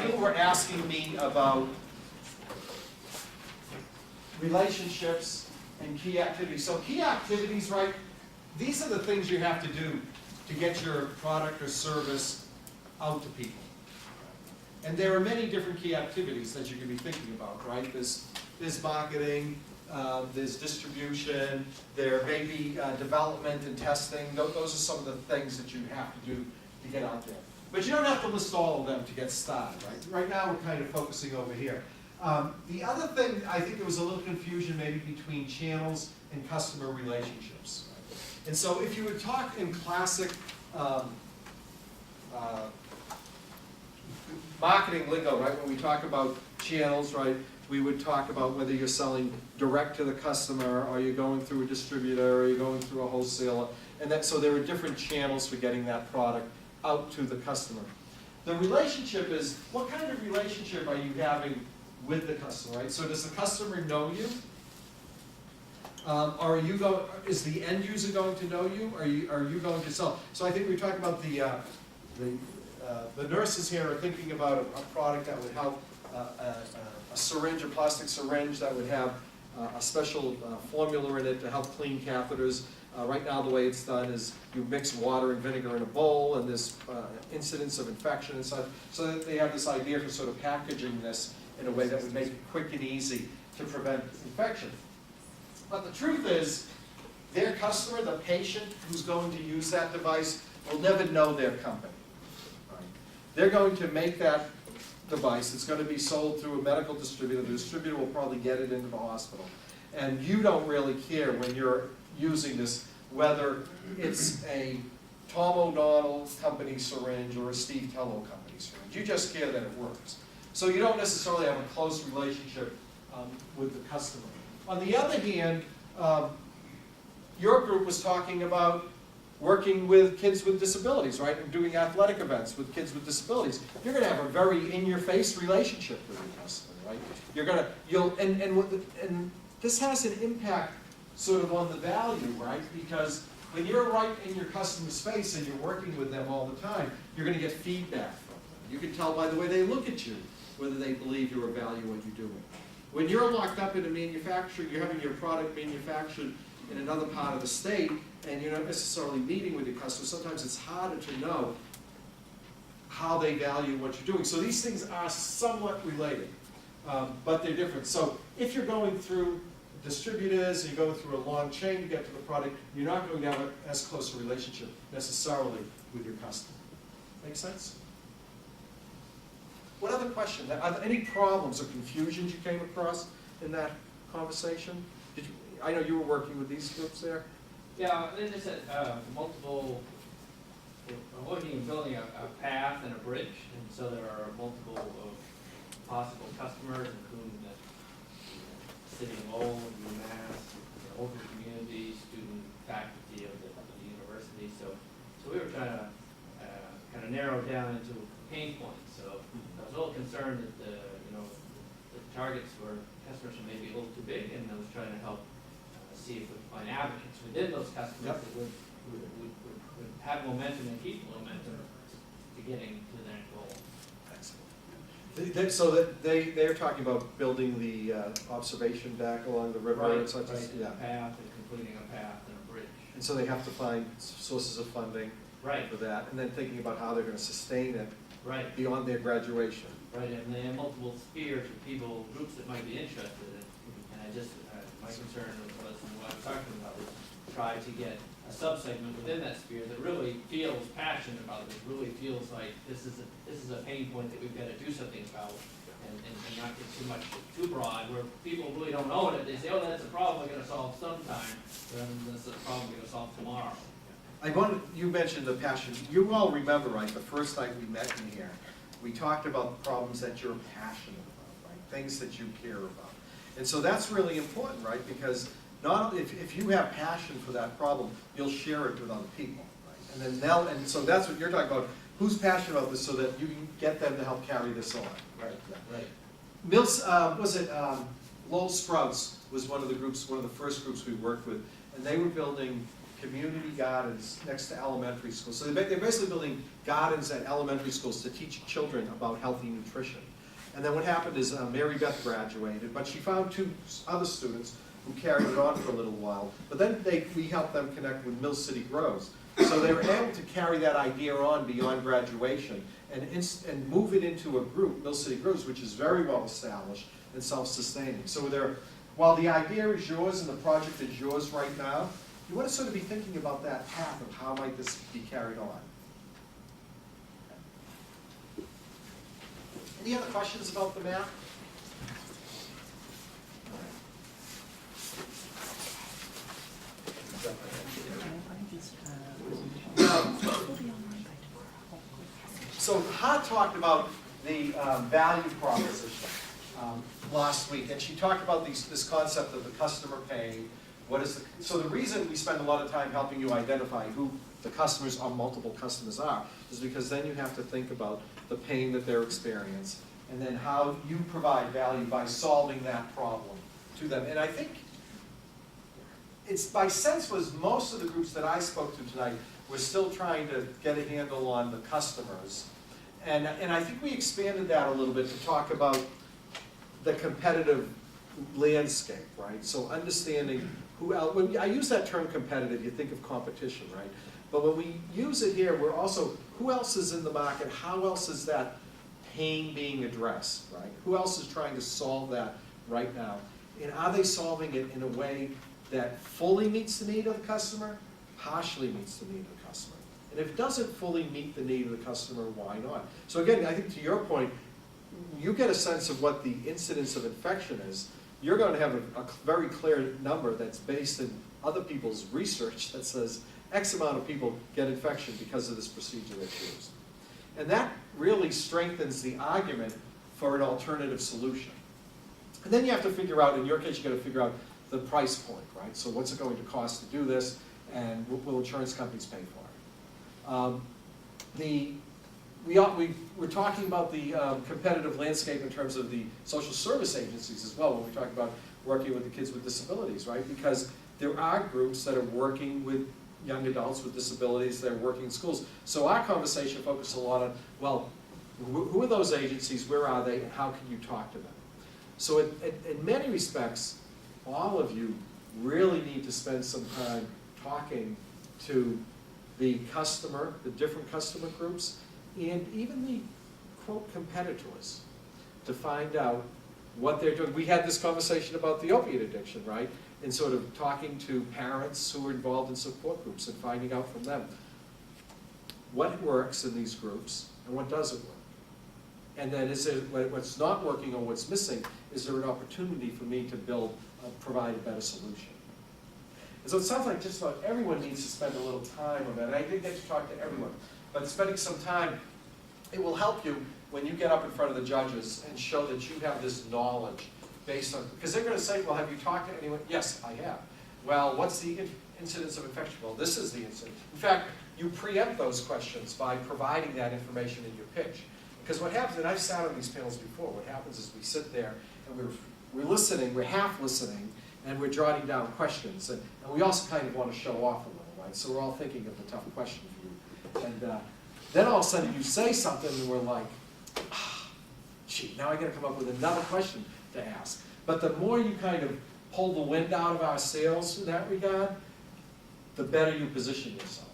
People were asking me about relationships, and key activities. So key activities, right, these are the things you have to do to get your product or service out to people. And there are many different key activities that you can be thinking about, right? There's marketing, there's distribution, there may be development and testing. Those are some of the things that you have to do to get out there. But you don't have to list all of them to get started, right? Right now we're kind of focusing over here. The other thing, I think there was a little confusion maybe between channels and customer relationships. And so if you would talk in classic marketing lingo, right, when we talk about channels, right, we would talk about whether you're selling direct to the customer, or you're going through a distributor, or you're going through a wholesaler. And that, so there are different channels for getting that product out to the customer. The relationship is, what kind of relationship are you having with the customer, right? So does the customer know you? Or are you going, is the end user going to know you? Are you going to sell? So I think we were talking about the nurses here are thinking about a product that would help a syringe, a plastic syringe that would have a special formula in it to help clean catheters. Right now the way it's done is you mix water and vinegar in a bowl, and there's incidents of infection and such. So that they have this idea for sort of packaging this in a way that would make it quick and easy to prevent infection. But the truth is, their customer, the patient who's going to use that device, will never know their company. Right? They're going to make that device. It's going to be sold through a medical distributor. The distributor will probably get it into the hospital. And you don't really care when you're using this, whether it's a Tom O'Donnell company syringe or a Steve Tello company syringe. You just care that it works. So you don't necessarily have a close relationship with the customer. On the other hand, your group was talking about working with kids with disabilities, right? And doing athletic events with kids with disabilities. You're going to have a very in-your-face relationship with your customer, right? You're going to, and this has an impact sort of on the value, right? Because when you're right in your customer's face and you're working with them all the time, you're going to get feedback from them. You can tell by the way they look at you whether they believe you or value what you're doing. When you're locked up in a manufacturing, you're having your product manufactured in another part of the state, and you're not necessarily meeting with your customers, sometimes it's harder to know how they value what you're doing. So these things are somewhat related, but they're different. So if you're going through distributors, and you're going through a long chain to get to the product, you're not going to have as close a relationship necessarily with your customer. Make sense? What other question? Are there any problems or confusions you came across in that conversation? Did you, I know you were working with these groups there. Yeah, they just said multiple, we're looking at building a path and a bridge, and so there are multiple of possible customers, including the city of Lowell, UMass, the older community, student faculty of the university. So we were trying to kind of narrow down into pain points. So I was a little concerned that the targets were customers who may be a little too big, and I was trying to help see if we could find advocates within those customers that would have momentum and keep momentum to getting to their goal. Excellent. So that they're talking about building the observation deck along the river and such. Right, yeah. A path and completing a path and a bridge. And so they have to find sources of funding for that, and then thinking about how they're going to sustain it beyond their graduation. Right, and they have multiple spheres of people, groups that might be interested in, and I just, my concern was, and what I'm talking about is try to get a subsegment within that sphere that really feels passionate about this, really feels like this is a pain point that we've got to do something about, and not get too broad, where people really don't own it. They say, oh, that's a problem we're going to solve sometime, rather than that's a problem we're going to solve tomorrow. You mentioned the passion. You all remember, right, the first night we met in here, we talked about the problems that you're passionate about, right? Things that you care about. And so that's really important, right? Because not only if you have passion for that problem, you'll share it with other people, right? And then and so that's what you're talking about. Who's passionate about this so that you can get them to help carry this on, right? Right. Lowell Sprouts was one of the groups, one of the first groups we worked with, and they were building community gardens next to elementary schools. So they're basically building gardens at elementary schools to teach children about healthy nutrition. And then what happened is Mary Beth graduated, but she found 2 other students who carried it on for a little while. But then we helped them connect with Mill City Grows. So they were able to carry that idea on beyond graduation and move it into a group, Mill City Grows, which is very well established and self-sustaining. So while the idea is yours and the project is yours right now, you want to sort of be thinking about that path of how might this be carried on. Any other questions about the map? So Ha talked about the value proposition last week, and she talked about this concept of the customer paying. So the reason we spend a lot of time helping you identify who the customers or multiple customers are is because then you have to think about the pain that they're experiencing and then how you provide value by solving that problem to them. And I think my sense was most of the groups that I spoke to tonight were still trying to get a handle on the customers. And I think we expanded that a little bit to talk about the competitive landscape, right? So understanding who else, when I use that term competitive, you think of competition, right? But when we use it here, we're also, who else is in the market? How else is that pain being addressed, right? Who else is trying to solve that right now? And are they solving it in a way that fully meets the need of the customer, partially meets the need of the customer? And if it doesn't fully meet the need of the customer, why not? So again, I think to your point, you get a sense of what the incidence of infection is. You're going to have a very clear number that's based in other people's research that says X amount of people get infection because of this procedure that's used. And that really strengthens the argument for an alternative solution. And then you have to figure out, in your case, you've got to figure out the price point, right? So what's it going to cost to do this, and will insurance companies pay for it? We're talking about the competitive landscape in terms of the social service agencies as well when we talk about working with the kids with disabilities, right? Because there are groups that are working with young adults with disabilities, they're working in schools. So our conversation focused a lot on, well, who are those agencies, where are they, and how can you talk to them? So in many respects, all of you really need to spend some time talking to the customer, the different customer groups, and even the, quote, competitors to find out what they're doing. We had this conversation about the opiate addiction, right? And sort of talking to parents who are involved in support groups and finding out from them what works in these groups and what doesn't work. And then is it, what's not working or what's missing, is there an opportunity for me to provide a better solution? And so it sounds like just about everyone needs to spend a little time on that. And I did get to talk to everyone. But spending some time, it will help you when you get up in front of the judges and show that you have this knowledge based on, because they're going to say, well, have you talked to anyone? Yes, I have. Well, what's the incidence of infection? Well, this is the incidence. In fact, you preempt those questions by providing that information in your pitch. Because what happens, and I've sat on these panels before, what happens is we sit there and we're listening, we're half listening, and we're jotting down questions. And we also kind of want to show off a little, right? So we're all thinking of the tough question for you. And then all of a sudden you say something and we're like, gee, now I got to come up with another question to ask. But the more you kind of pull the wind out of our sails in that regard, the better you position yourself.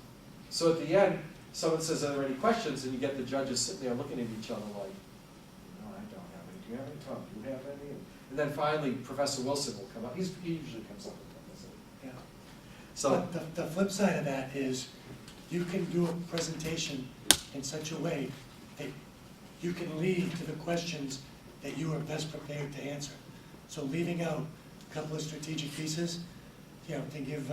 So at the end, someone says, are there any questions? And you get the judges sitting there looking at each other like, no, I don't have any. Do you have any, Tom? Do you have any? And then finally, Professor Wilson will come up. He usually comes up with them, doesn't he? Yeah. So But the flip side of that is you can do a presentation in such a way that you can lead to the questions that you are best prepared to answer. So leaving out a couple of strategic pieces, to give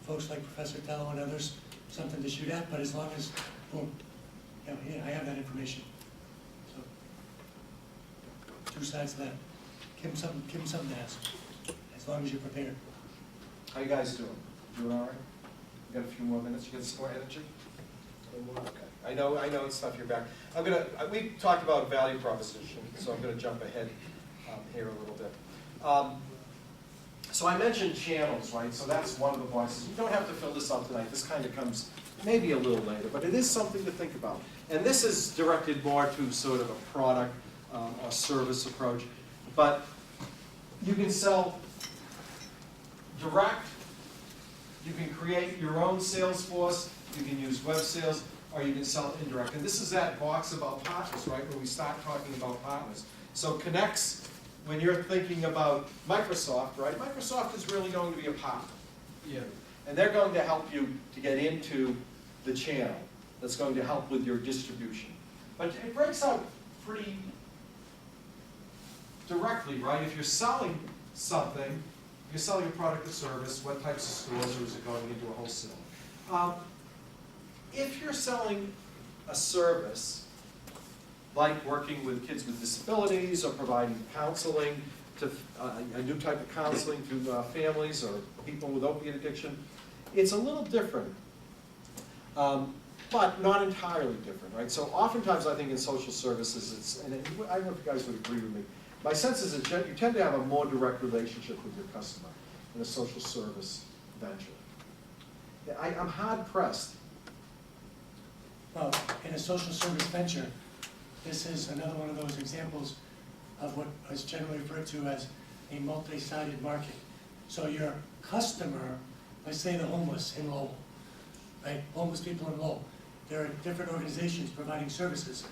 folks like Professor Tello and others something to shoot at, but as long as, boom, I have that information. So, two sides of that. Give them something to ask, as long as you're prepared. how you guys doing? Doing all right? You got a few more minutes? You got some more energy? Okay. I know it's tough. You're back. We talked about value proposition, so I'm gonna jump ahead here a little bit. So I mentioned channels, right? So that's one of the voices. You don't have to fill this out tonight. This kind of comes maybe a little later, but it is something to think about. And this is directed more to sort of a product or service approach. But you can sell direct, you can create your own sales force, you can use web sales, or you can sell indirect. And this is that box about partners, right, where we start talking about partners. So connects, when you're thinking about Microsoft, right, Microsoft is really going to be a partner. Yeah. And they're going to help you to get into the channel that's going to help with your distribution. But it breaks out pretty directly, right? If you're selling something, you're selling a product or service, what types of stores, or is it going into a wholesaler? If you're selling a service, like working with kids with disabilities or providing counseling, to a new type of counseling to families or people with opiate addiction, it's a little different, but not entirely different, right? So oftentimes I think in social services, it's, and I don't know if you guys would agree with me, my sense is that you tend to have a more direct relationship with your customer in a social service venture. I'm hard pressed. Well, in a social service venture, this is another one of those examples of what is generally referred to as a multi-sided market. So your customer, let's say the homeless in Lowell, right? Homeless people in Lowell. There are different organizations providing services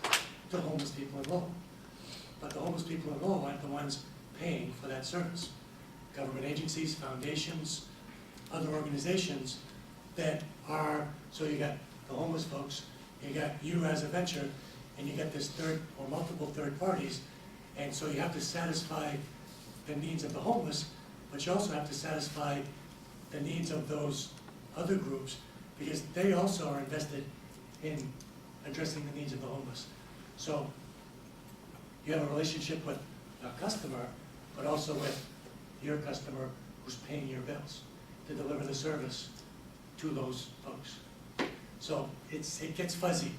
to homeless people in Lowell. But the homeless people in Lowell aren't the ones paying for that service. Government agencies, foundations, other organizations that are, so you got the homeless folks, you got you as a venture, and you get this third or multiple third parties, and so you have to satisfy the needs of the homeless, but you also have to satisfy the needs of those other groups, because they also are invested in addressing the needs of the homeless. So you have a relationship with a customer, but also with your customer who's paying your bills to deliver the service to those folks. So it gets fuzzy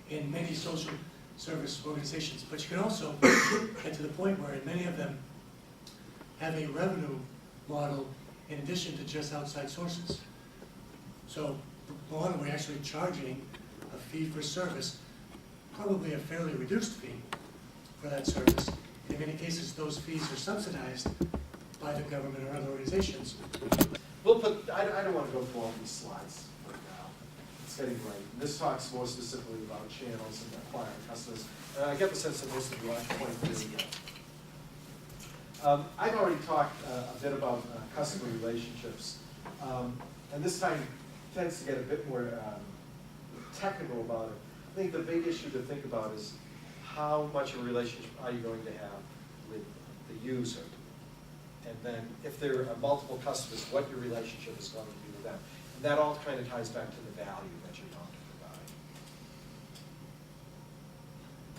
in many social service organizations, but you can also get to the point where many of them have a revenue model in addition to just outside sources. So the model, we're actually charging a fee for service, probably a fairly reduced fee for that service. In many cases, those fees are subsidized by the government or other organizations. We'll put, I don't want to go through all these slides right now. It's getting late. This talks more specifically about channels and acquiring customers. And I get the sense that most of you aren't quite there yet. I've already talked a bit about customer relationships. And this time tends to get a bit more technical about it. I think the big issue to think about is how much of a relationship are you going to have with the user? And then if there are multiple customers, what your relationship is going to be with them. And that all kind of ties back to the value that you're going to provide.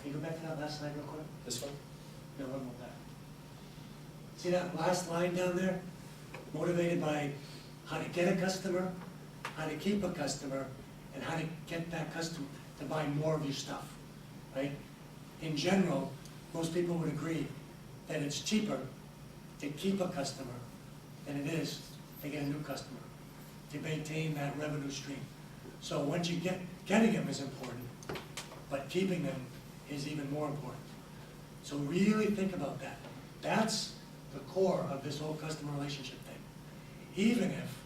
Can you go back to that last slide real quick? This one? No, one more back. See that last line down there? Motivated by how to get a customer, how to keep a customer, and how to get that customer to buy more of your stuff, right? In general, most people would agree that it's cheaper to keep a customer than it is to get a new customer, to maintain that revenue stream. So once you getting them is important, but keeping them is even more important. So really think about that. That's the core of this whole customer relationship thing. Even if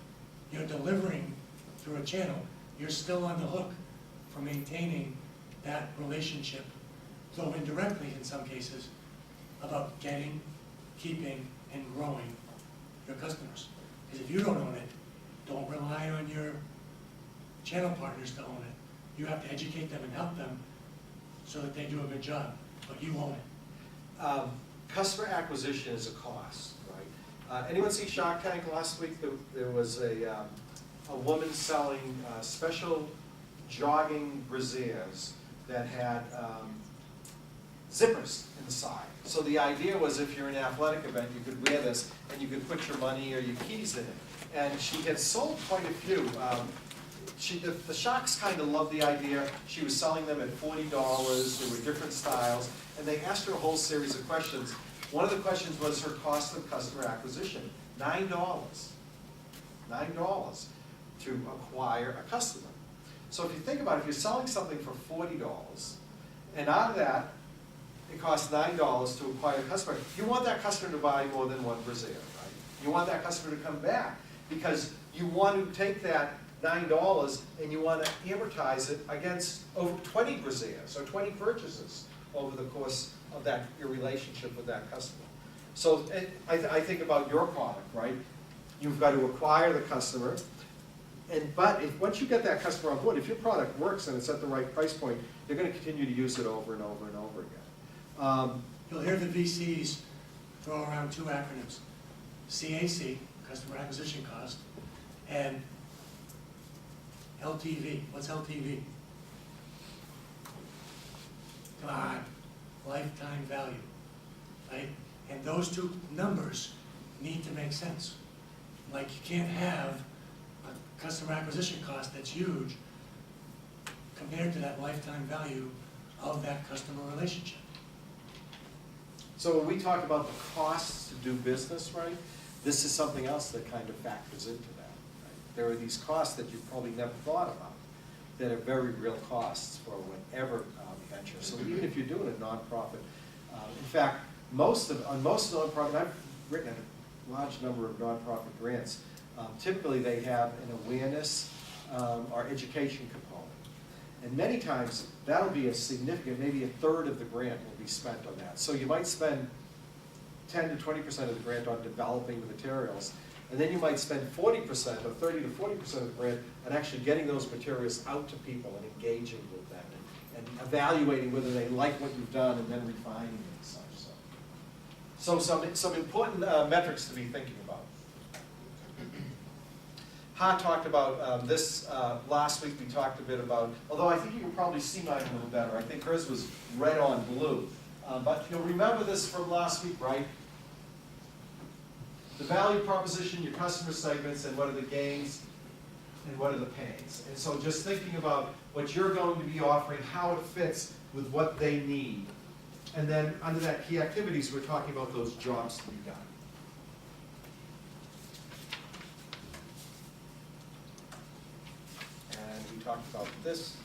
you're delivering through a channel, you're still on the hook for maintaining that relationship, though indirectly in some cases, about getting, keeping, and growing your customers. Because if you don't own it, don't rely on your channel partners to own it. You have to educate them and help them so that they do a good job, but you own it. Customer acquisition is a cost, right? Anyone see Shark Tank last week? There was a woman selling special jogging brasiers that had zippers inside. So the idea was if you're in an athletic event, you could wear this and you could put your money or your keys in it. And she had sold quite a few. The Sharks kind of loved the idea. She was selling them at $40. There were different styles. And they asked her a whole series of questions. One of the questions was her cost of customer acquisition. $9. $9 to acquire a customer. So if you think about it, if you're selling something for $40, and out of that, it costs $9 to acquire a customer. You want that customer to buy more than one brassiere, right? You want that customer to come back because you want to take that $9 and you want to amortize it against over 20 brassieres or 20 purchases over the course of your relationship with that customer. So I think about your product, right? You've got to acquire the customer, but once you get that customer on board, if your product works and it's at the right price point, you're going to continue to use it over and over and over again. You'll hear the VCs throw around two acronyms, CAC, customer acquisition cost, and LTV. What's LTV? Come on, lifetime value, right? And those two numbers need to make sense. Like, you can't have a customer acquisition cost that's huge compared to that lifetime value of that customer relationship. So when we talk about the costs to do business, right, this is something else that kind of factors into that. Right? There are these costs that you've probably never thought about that are very real costs for whatever venture. So even if you're doing a nonprofit, in fact, on most nonprofit, I've written a large number of nonprofit grants. Typically, they have an awareness or education component. And many times, that'll be a significant, maybe a third of the grant will be spent on that. So you might spend 10 to 20% of the grant on developing the materials, and then you might spend 40% or 30 to 40% of the grant on actually getting those materials out to people and engaging with them and evaluating whether they like what you've done and then refining it and such. So some important metrics to be thinking about. Ha talked about this last week. We talked a bit about, although I think you can probably see mine a little better. I think hers was red on blue. But you'll remember this from last week, right? The value proposition, your customer segments, and what are the gains and what are the pains. And so just thinking about what you're going to be offering, how it fits with what they need. And then under that key activities, we're talking about those jobs to be done. And we talked about this.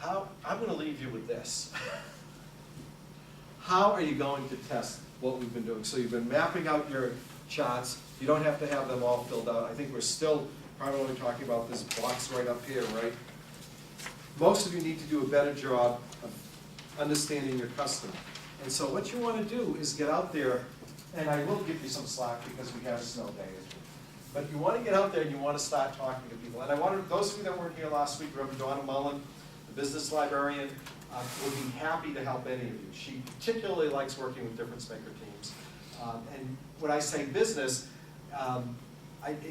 I'm going to leave you with this. How are you going to test what we've been doing? So you've been mapping out your charts. You don't have to have them all filled out. I think we're still primarily talking about this box right up here, right? Most of you need to do a better job of understanding your customer. And so what you want to do is get out there, and I will give you some slack because we have a snow day. But you want to get out there and you want to start talking to people. And I wanted, those of you that weren't here last week, remember Donna Mullen, the business librarian, would be happy to help any of you. She particularly likes working with DifferenceMaker teams. And when I say business,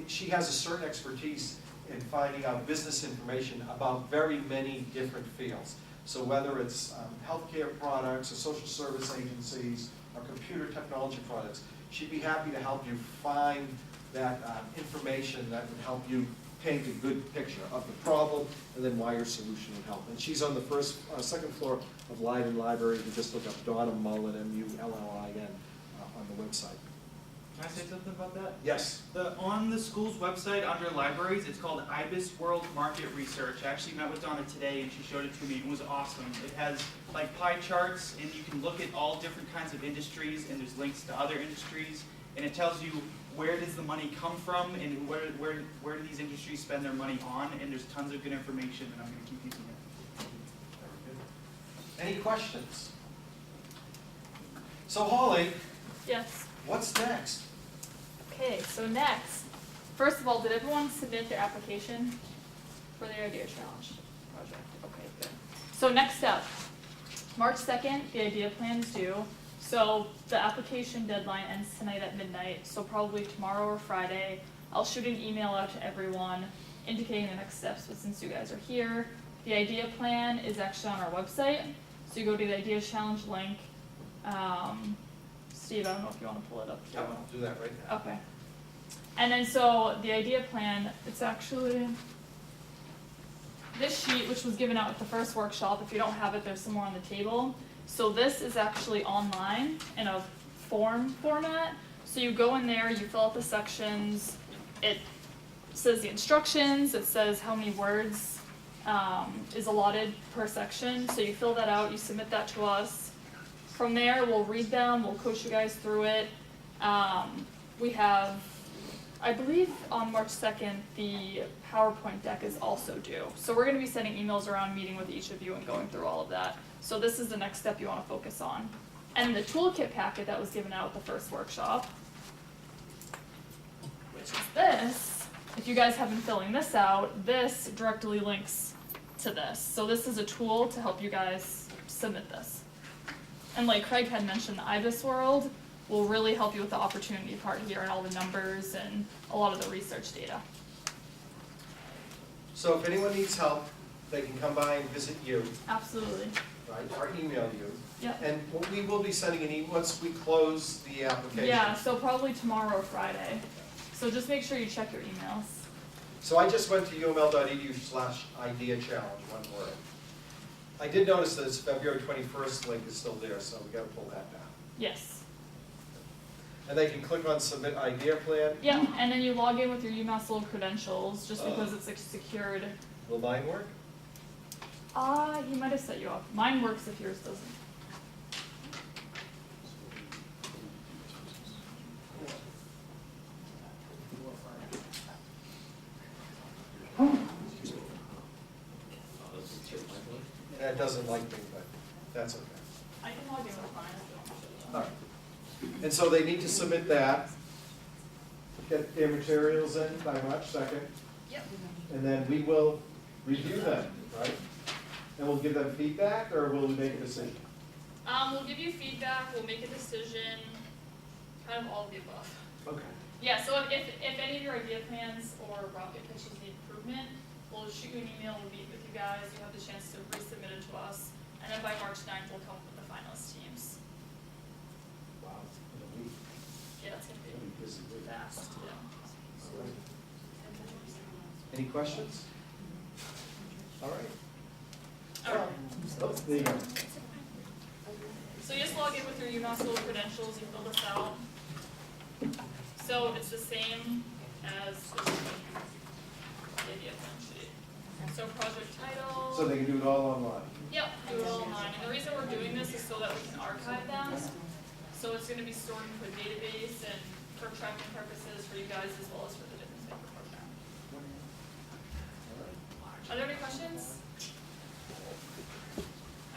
she has a certain expertise in finding out business information about very many different fields. So whether it's healthcare products or social service agencies or computer technology products, she'd be happy to help you find that information that would help you paint a good picture of the problem and then why your solution would help. And she's on the second floor of Leiden Library. You can just look up Donna Mullen, M-U-L-L-I-N, on the website. Can I say something about that? Yes. On the school's website under libraries, it's called IBIS World Market Research. I actually met with Donna today and she showed it to me. It was awesome. It has like pie charts and you can look at all different kinds of industries and there's links to other industries and it tells you where does the money come from and where do these industries spend their money on, and there's tons of good information and I'm going to keep using it. Very good. Any questions? So Holly, Yes. what's next? Okay, so next, first of all, did everyone submit their application for the Idea Challenge project? Okay, good. So next up, March 2nd, the idea plan is due. So the application deadline ends tonight at midnight, so probably tomorrow or Friday, I'll shoot an email out to everyone indicating the next steps, but since you guys are here, the idea plan is actually on our website. So you go to the Idea Challenge link. Steve, I don't know if you want to pull it up here. I'll do that right now. Okay. And then so the idea plan, it's actually this sheet, which was given out at the first workshop. If you don't have it, there's some more on the table. So this is actually online in a form format. So you go in there, you fill out the sections. It says the instructions. It says how many words is allotted per section. So you fill that out, you submit that to us. From there, we'll read them, we'll coach you guys through it. We have, I believe on March 2nd, the PowerPoint deck is also due. So we're gonna be sending emails around, meeting with each of you and going through all of that. So this is the next step you wanna focus on. And the Toolkit Packet that was given out at the first workshop, which is this, if you guys have been filling this out, this directly links to this. So this is a tool to help you guys submit this. And like Craig had mentioned, the IBIS world will really help you with the opportunity part here and all the numbers and a lot of the research data. So if anyone needs help, they can come by and visit you, Absolutely. right, or email you. Yep. And we will be sending an email once we close the application. Yeah, so probably tomorrow or Friday. So just make sure you check your emails. So I just went to uml.edu/idea challenge, one word. I did notice that it's February 21st link is still there, so we gotta pull that down. Yes. And they can click on submit idea plan. Yeah, and then you log in with your UMass Lowell credentials, just because it's like secured. Will mine work? He might have set you up. Mine works if yours doesn't. And it doesn't like me, but that's okay. I can log in with mine if you want. All right. And so they need to submit that, get their materials in by March 2nd, Yep. and then we will review them, right? And we'll give them feedback, or will we make a decision? We'll give you feedback, we'll make a decision, kind of all of the above. Okay. Yeah, so if any of your idea plans or rocket pitches need improvement, we'll shoot you an email, we'll meet with you guys, you have the chance to resubmit it to us, and then by March 9th, we'll come up with the finalist teams. Wow, in a week. Yeah, it's gonna Pretty be busy week. fast, yeah. All right. Any questions? All right. Alright, Oh, there you go. so you just log in with your UMass Lowell credentials, you fill this out. So it's the same as the idea plan sheet. So project title. So they can do it all online. Yep, do it all online, and the reason we're doing this is so that we can archive them. So it's gonna be stored into a database and for tracking purposes for you guys as well as for the DifferenceMaker program. Are there any questions?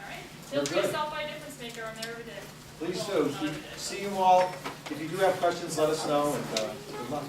Alright, feel We're free to good. stop by DifferenceMaker, I'm there every day. Please Well, do. not every day. See you all. If you do have questions, let us know, and good luck.